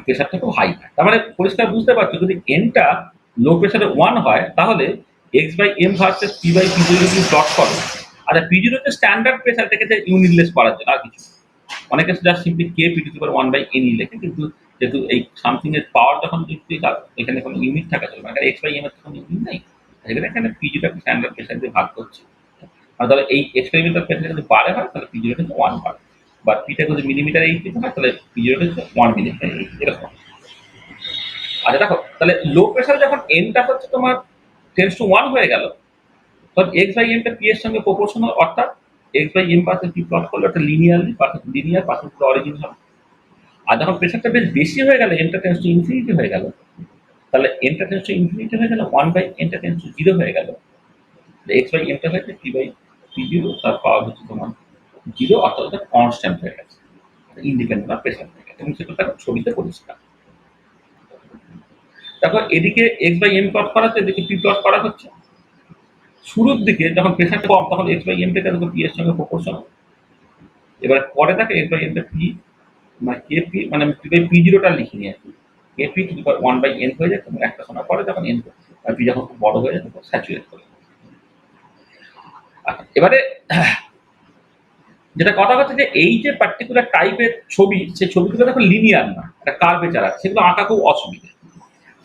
প্রেশারটা খুব হাই হয়। তার মানে পরিষ্কার বুঝতে পারছো, যদি এনটা লো প্রেশারে 1 হয় তাহলে X by M versus P by P zero যদি প্লট করো, আচ্ছা পি জিরো হচ্ছে স্ট্যান্ডার্ড প্রেশার থেকে ইউনিটলেস করার জন্য আর কিছু, অনেকে just simply K P to the power 1 by N লেখে, কিন্তু যেহেতু এই সামথিং এর পাওয়ার যখন যুক্তি এখানে কোনো ইউনিট থাকা চলবে না, এক্স বাই এম এর কোনো ইউনিট নেই, সেখানে এখানে পি জিরোটাকে স্ট্যান্ডার্ড প্রেশার দিয়ে ভাগ করছে। আর তাহলে এই এক্সপেরিমেন্টাল প্রেশার যদি বারে হয় তাহলে পি জিরো কিন্তু 1 বার, বা পিটা যদি মিলিমিটার এইচ দিতে হয় তাহলে পি জিরোটা হচ্ছে 1 মিলিমিটার এইচ, এরকম। আচ্ছা দেখো, তাহলে লো প্রেশারে যখন এনটা হচ্ছে তোমার টেন্স টু 1 হয়ে গেল, তখন এক্স বাই এমটা পি এর সঙ্গে প্রপোর্শনাল, অর্থাৎ এক্স বাই এম পাশে পি প্লট করলে একটা লিনিয়ার পাশে অরিজিন হবে। আর যখন প্রেশারটা বেশ বেশি হয়ে গেল, এনটা টেন্স টু ইনফিনিটি হয়ে গেল, তাহলে এনটা টেন্স টু ইনফিনিটি হয়ে গেল, 1 বাই এনটা টেন্স টু 0 হয়ে গেল, এক্স বাই এমটা হয়েছে পি বাই পি জিরো, তার পাওয়ার হচ্ছে তোমার 0, অর্থাৎ ওটা কনস্ট্যান্ট হয়ে গেছে, ইন্ডিপেন্ডেন্ট অফ প্রেশার থেকে, এবং সেটা তার ছবিতে পরিষ্কার। দেখো এদিকে এক্স বাই এম প্লট করা হচ্ছে, এদিকে পি প্লট করা হচ্ছে। শুরুর দিকে যখন প্রেশারটা কম তখন এক্স বাই এমটা দেখো পি এর সঙ্গে প্রপোর্শনাল, এবার পরে থাকে এক্স বাই এমটা পি মানে কেপি মানে পি জিরোটা লিখিনি আর কি, KP two the power 1/n হয়ে যায়, এবং একটা সময় পরে যখন এন পি যখন খুব বড় হয়ে যায় তখন স্যাচুরেট করে। আচ্ছা, এবারে যেটা কথা হচ্ছে যে এই যে পার্টিকুলার টাইপের ছবি, সেই ছবিগুলো দেখো লিনিয়ার না, একটা কার্ভেচার আছে, সেগুলো আঁকা খুব অসুবিধা।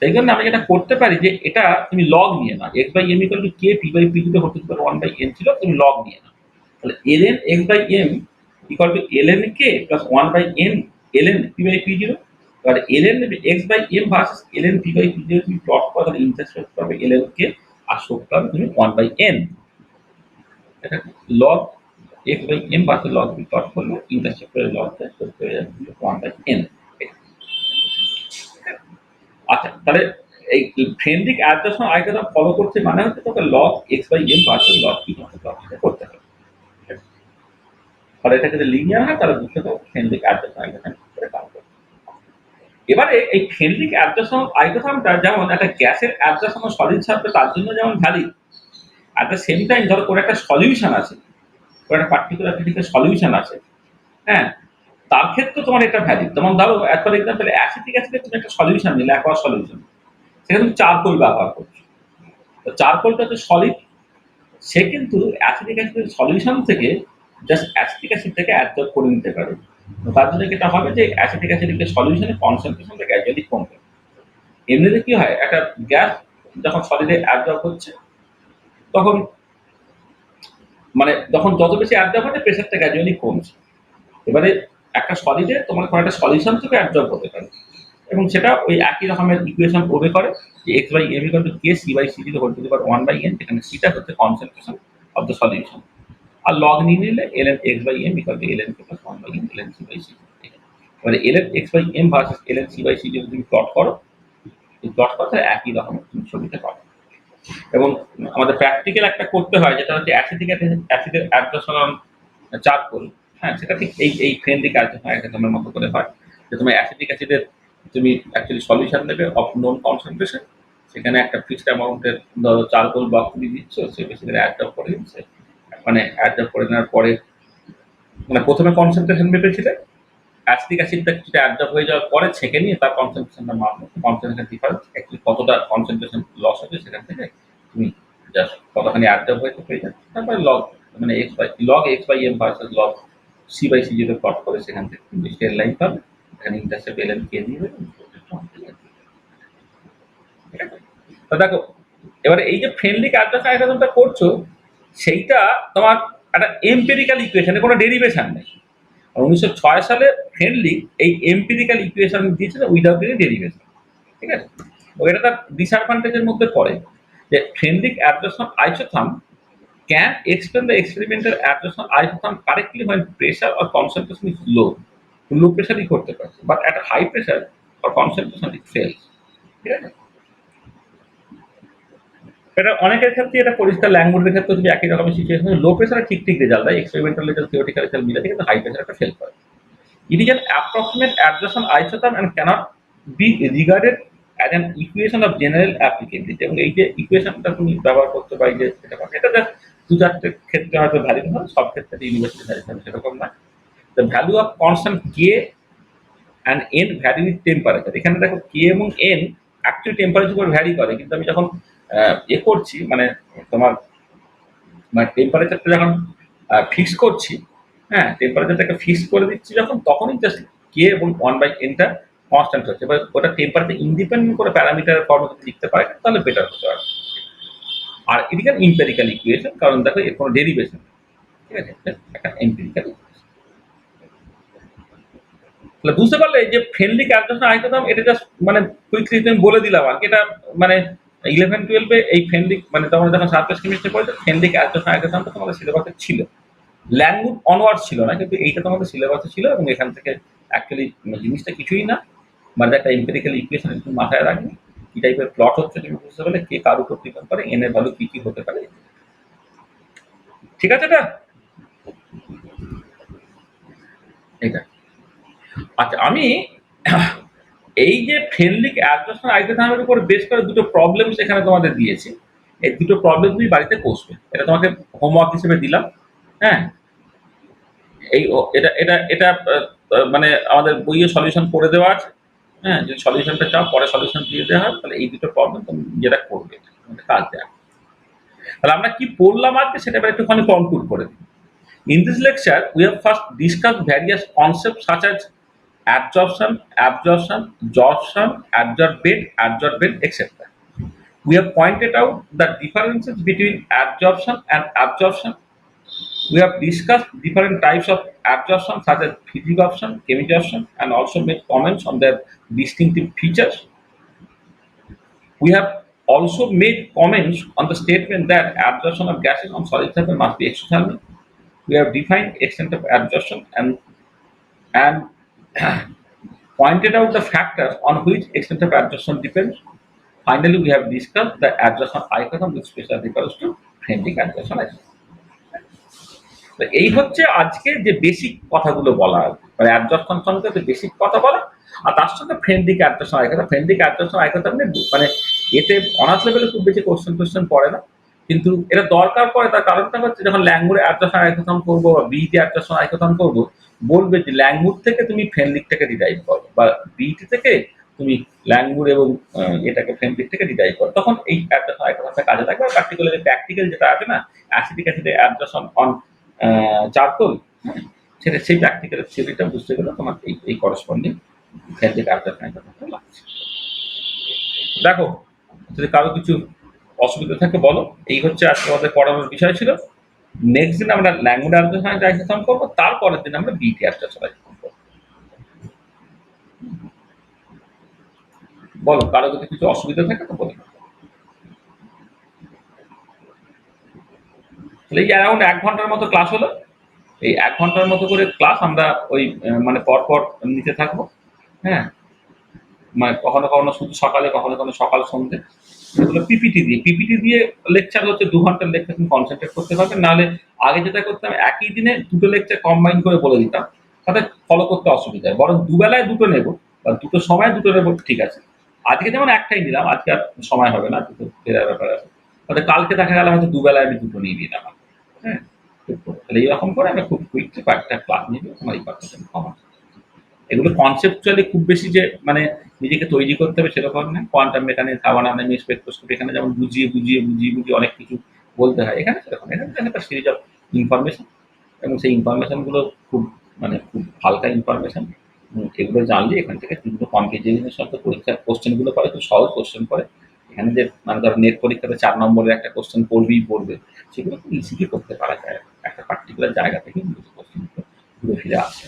সেই জন্য আমি যেটা করতে পারি যে এটা তুমি লগ নিয়ে না, X by M equal to K P by P যদি হতে পারে 1/n ছিল, তুমি লগ নিয়ে নাও। তাহলে ln x by M equal to ln K plus 1/n ln p by P zero. এবার ln x by M versus ln p by P zero তুমি plot করো, তাহলে ইন্টারসেপ্ট পাবে ln কে, আর শোধ পাবে তুমি 1/n। এটা log x by M versus log p plot করলে ইন্টারসেপ্ট করে লগ দেয়, শোধ হয়ে যাবে 1/n। আচ্ছা, তাহলে এই ফ্রেন্ডিক অ্যাডজাস্টন আইডিয়াটা ফলো করতে মানে হচ্ছে তোকে log X by M versus log P করতে হবে। ফলে এটা যদি লিনিয়ার হয় তাহলে বুঝতে পারো ফ্রেন্ডিক অ্যাডজাস্টন আইডিয়া করে কাজ করবে। এবারে এই ফ্রেন্ডিক অ্যাডজাস্টন আইডিয়াটা যেমন একটা গ্যাসের অ্যাডজাস্টন সলিড ছাড়বে তার জন্য যেমন valid, at the same time ধরো কোনো একটা সলিউশন আছে, কোনো একটা পার্টিকুলার ফিজিক্যাল সলিউশন আছে, হ্যাঁ, তার ক্ষেত্রে তোমার এটা ভ্যালিড। যেমন ধরো ফর এক্সাম্পল অ্যাসিটিক অ্যাসিডের তুমি একটা সলিউশন নিলে, অ্যাকোয়াস সলিউশন, সেখানে তুমি চারকোল ব্যবহার করছো। তো চারকোলটা হচ্ছে সলিড, সে কিন্তু অ্যাসিটিক অ্যাসিডের সলিউশন থেকে জাস্ট অ্যাসিটিক অ্যাসিড থেকে অ্যাবজর্ব করে নিতে পারে। তো তার জন্য যেটা হবে যে অ্যাসিটিক অ্যাসিডের সলিউশনের কনসেন্ট্রেশনটা গ্র্যাজুয়ালি কমবে। এমনিতে কি হয়, একটা গ্যাস যখন সলিডে অ্যাবজর্ব হচ্ছে তখন মানে যখন যত বেশি অ্যাবজর্ব হচ্ছে প্রেশারটা গ্র্যাজুয়ালি কমছে। এবারে একটা সলিডে তোমার কোনো একটা সলিউশন থেকে অ্যাবজর্ব হতে পারে, এবং সেটা ওই একই রকমের ইকুয়েশন ওবে করে যে x by M equal to K C by C যদি whole to the power 1/n, যেখানে সিটা হচ্ছে কনসেন্ট্রেশন অফ দ্য সলিউশন, আর লগ নিয়ে নিলে ln x by M equal to ln K plus 1/n ln c by c। এবারে ln x by M versus ln c by c যদি তুমি plot করো, এই প্লট করতে একই রকমের তুমি ছবিতে পাবে। এবং আমাদের প্র্যাকটিক্যাল একটা করতে হয়, যেটা হচ্ছে অ্যাসিটিক অ্যাসিডের অ্যাডজস্টন চারকোল, হ্যাঁ, সেটা ঠিক এই ফ্রেন্ডলি অ্যাডজস্টনের মতো করে হয়, যে তুমি অ্যাসিটিক অ্যাসিডের তুমি অ্যাকচুয়ালি সলিউশন দেবে অফ নোন কনসেন্ট্রেশন, সেখানে একটা ফিক্সড অ্যামাউন্টের ধরো চারকোল ব্লক তুমি দিচ্ছ, সে বেসিক্যালি অ্যাডজর্ব করে দিচ্ছে, মানে অ্যাডজর্ব করে নেওয়ার পরে মানে প্রথমে কনসেন্ট্রেশন মেপেছিলে, অ্যাসিটিক অ্যাসিডটা কিছুটা অ্যাডজর্ব হয়ে যাওয়ার পরে ছেঁকে নিয়ে তার কনসেন্ট্রেশনটা মাপলো, কনসেন্ট্রেশন ডিফারেন্স অ্যাকচুয়ালি কতটা কনসেন্ট্রেশন লস হবে সেখান থেকে তুমি জাস্ট কতখানি অ্যাডজর্ব হয়েছে পেয়ে যাবে। তারপরে লগ মানে X by M versus log C by C যদি প্লট করে, সেখান থেকে তুমি স্ট্রেট লাইন পাবে, এখানে ইন্টারসেপ্ট এলএন কে দিয়ে দেবে। ঠিক আছে? তো দেখো, এবারে এই যে ফ্রেন্ডলি অ্যাডজাস্টটা করছো, সেইটা তোমার একটা এম্পেরিক্যাল ইকুয়েশন, কোনো ডেরিভেশন নেই। 1906 সালে ফ্রেন্ডলি এই এম্পিরিক্যাল ইকুয়েশন দিয়েছিল উইদাউট এনি ডেরিভেশন। ঠিক আছে? ও এটা তার ডিসঅ্যাডভান্টেজের মধ্যে পড়ে, যে Freundlich adsorption isotherm can explain the experimental adsorption isotherm correctly when pressure or concentration is low. Low প্রেশারই করতে পারে, but at high pressure or concentration it fails. ঠিক আছে? এটা অনেকের ক্ষেত্রে এটা পরিষ্কার, ল্যাঙ্গুয়েজের ক্ষেত্রে যদি একই রকমের সিচুয়েশন, লো প্রেশারে ঠিক ঠিক রেজাল্ট দেয়, এক্সপেরিমেন্টাল রেজাল্ট থিওরিটিক্যাল রেজাল্ট মিলে, কিন্তু হাই প্রেশার একটা ফেল করে। It is an approximate adjustment isotope and cannot be regarded as an equation of general applicability. এবং এই যে ইকুয়েশনটা তুমি ব্যবহার করতে পারি, যে এটা জাস্ট দু চারটে ক্ষেত্রে হয়তো ভ্যালিড হয়, সব ক্ষেত্রে ইউনিভার্সিটি ভ্যালিড হবে সেরকম না। The value of constant K and N vary with temperature. এখানে দেখো কে এবং এন অ্যাকচুয়ালি টেম্পারেচার উপর ভ্যারি করে, কিন্তু আমি যখন করছি মানে তোমার মানে টেম্পারেচারটা যখন ফিক্স করছি, হ্যাঁ, টেম্পারেচারটাকে ফিক্স করে দিচ্ছি যখন, তখনই জাস্ট কে এবং 1/nটা কনস্ট্যান্ট হচ্ছে। এবার ওটা টেম্পারেচার ইন্ডিপেন্ডেন্ট করে প্যারামিটারের ফর্মে যদি লিখতে পারে তাহলে বেটার হতে পারে। আর এদিকে ইম্পেরিক্যাল ইকুয়েশন, কারণ দেখো এর কোনো ডেরিভেশন, ঠিক আছে, একটা এম্পিরিক্যাল। তাহলে বুঝতে পারলে যে ফ্রেন্ডলি ক্যালকুলেশন আইটেম, এটা জাস্ট মানে কুইকলি তুমি বলে দিলাম আর কি। এটা মানে 11-12 এই ফ্রেন্ডলি মানে তোমরা যখন সার্ফেস কেমিস্ট্রি পড়েছো, ফ্রেন্ডলি ক্যালকুলেশন আইটেমটা তোমাদের সিলেবাসে ছিল, ল্যাঙ্গুয়েজ অনওয়ার্ড ছিল না, কিন্তু এইটা তোমাদের সিলেবাসে ছিল। এবং এখান থেকে অ্যাকচুয়ালি জিনিসটা কিছুই না, মানে একটা এম্পিরিক্যাল ইকুয়েশন একটু মাথায় রাখবে, কি টাইপের প্লট হচ্ছে তুমি বুঝতে পারলে, কে কার উপর ডিপেন্ড করে, এন এর ভ্যালু কি কি হতে পারে। ঠিক আছে এটা? এটা আচ্ছা, আমি এই যে ফ্রেন্ডলি অ্যাডজাস্টমেন্ট আইসোথার্মের উপর বেস করে দুটো প্রবলেম এখানে তোমাদের দিয়েছি। এই দুটো প্রবলেম তুমি বাড়িতে কষবে, এটা তোমাকে হোমওয়ার্ক হিসেবে দিলাম। হ্যাঁ, এই এটা এটা এটা মানে আমাদের বইয়ে সলিউশন করে দেওয়া আছে। হ্যাঁ? যদি সলিউশনটা চাও পরে সলিউশন দিয়ে দেওয়া হবে, তাহলে এই দুটো প্রবলেম তুমি নিজেরা করবে। কাজ দেয়া। তাহলে আমরা কি পড়লাম আজকে সেটা এবার একটুখানি কনক্লুড করে দিই। In this lecture, we have first discussed various concepts such as absorption, absorption, absorption, adsorbate, adsorbent, etc. We have pointed out the differences between absorption and absorption. We have discussed different types of absorption such as physical absorption, chemical absorption, and also made comments on their distinctive features. We have also made comments on the statement that absorption of gases on solid surface must be exothermic. We have defined extent of absorption and pointed out the factors on which extent of absorption depends. Finally, we have discussed the absorption isotope with special reference to French absorption isotope. তো এই হচ্ছে আজকে যে basic কথাগুলো বলা, মানে absorption সংক্রান্ত basic কথা বলা, আর তার সঙ্গে ফ্রেন্ডলিক অ্যাবজর্পশন আইকথা। ফ্রেন্ডলিক অ্যাবজর্পশন আইকথা মানে এতে অনার্স লেভেলে খুব বেশি কোশ্চেন পড়ে না, কিন্তু এটা দরকার পড়ে। তার কারণটা হচ্ছে যখন ল্যাঙ্গুরে অ্যাবজর্পশন আইকথন করবো বা বিইটি অ্যাবজর্পশন আইকথন করবো, বলবে যে ল্যাঙ্গুর থেকে তুমি ফ্রেন্ডলিকটাকে ডিরাইভ করো, বা বিইটি থেকে তুমি ল্যাঙ্গুর এবং এটাকে ফ্রেন্ডলিক থেকে ডিরাইভ করো, তখন এই অ্যাবজর্পশন আইকথনটা কাজে লাগবে। আর পার্টিকুলারলি প্র্যাকটিক্যাল যেটা আছে না, অ্যাসিডিক অ্যাসিডে অ্যাবজর্পশন অন চারকোল, হ্যাঁ, সেটা সেই প্র্যাকটিক্যাল থিওরিটা বুঝতে গেলে তোমার এই করসপন্ডিং ফ্রেন্ডলিক অ্যাবজর্পশন আইকথনটা লাগছে। দেখো, যদি কারো কিছু অসুবিধা থাকে বলো। এই হচ্ছে আজকে আমাদের পড়ানোর বিষয় ছিল। নেক্সট দিন আমরা ল্যাঙ্গুয়েজ অ্যাবজর্পশন আইকথন করবো, তারপরের দিন আমরা বিটি অ্যাবজর্পশন আইকথন করবো। বলো, কারো যদি কিছু অসুবিধা থাকে তো বলো। তাহলে এই অ্যারাউন্ড 1 ঘন্টার মতো ক্লাস হলো। এই 1 ঘন্টার মতো করে ক্লাস আমরা ওই মানে পরপর নিতে থাকবো। হ্যাঁ, মানে কখনো কখনো শুধু সকালে, কখনো কখনো সকাল সন্ধ্যে। এগুলো পিপিটি দিয়ে লেকচার হচ্ছে 2 ঘন্টার লেকচার তুমি কনসেন্ট্রেট করতে পারবে। নাহলে আগে যেটা করতাম, একই দিনে দুটো লেকচার কম্বাইন করে বলে দিতাম, তাতে ফলো করতে অসুবিধা হয়। বরং দুবেলায় দুটো নেবো বা দুটো সময় দুটো নেবো, ঠিক আছে। আজকে যেমন একটাই নিলাম, আজকে আর সময় হবে না, দুটো ফেরার ব্যাপার আছে। তাহলে কালকে দেখা গেল হয়তো দুবেলায় আমি দুটো নিয়ে নিলাম। হ্যাঁ, তাহলে এইরকম করে আমরা খুব কুইকলি কয়েকটা ক্লাস নিয়ে তোমার এই কথাটা কমা। এগুলো কনসেপচুয়ালি খুব বেশি যে মানে নিজেকে তৈরি করতে হবে সেরকম না। কোয়ান্টাম মেকানিক্স, থার্মোডাইনামিক্স, স্পেকট্রোস্কোপি, এখানে যেমন বুঝিয়ে অনেক কিছু বলতে হয়, এখানে সেরকম। এখানে একটা সিরিজ অফ ইনফরমেশন, এবং সেই ইনফরমেশন গুলো খুব মানে খুব হালকা ইনফরমেশন। এগুলো জানলে এখান থেকে বিভিন্ন কম্পিটিশনের সাথে পরীক্ষার কোশ্চেন গুলো করে, খুব সহজ কোশ্চেন করে। এখানে যে মানে ধরো নেট পরীক্ষাতে 4 নম্বরের একটা কোশ্চেন পড়বে, সেগুলো খুব ইজিলি করতে পারা যায়। একটা পার্টিকুলার জায়গা থেকে কোশ্চেন ঘুরে ফিরে আসে।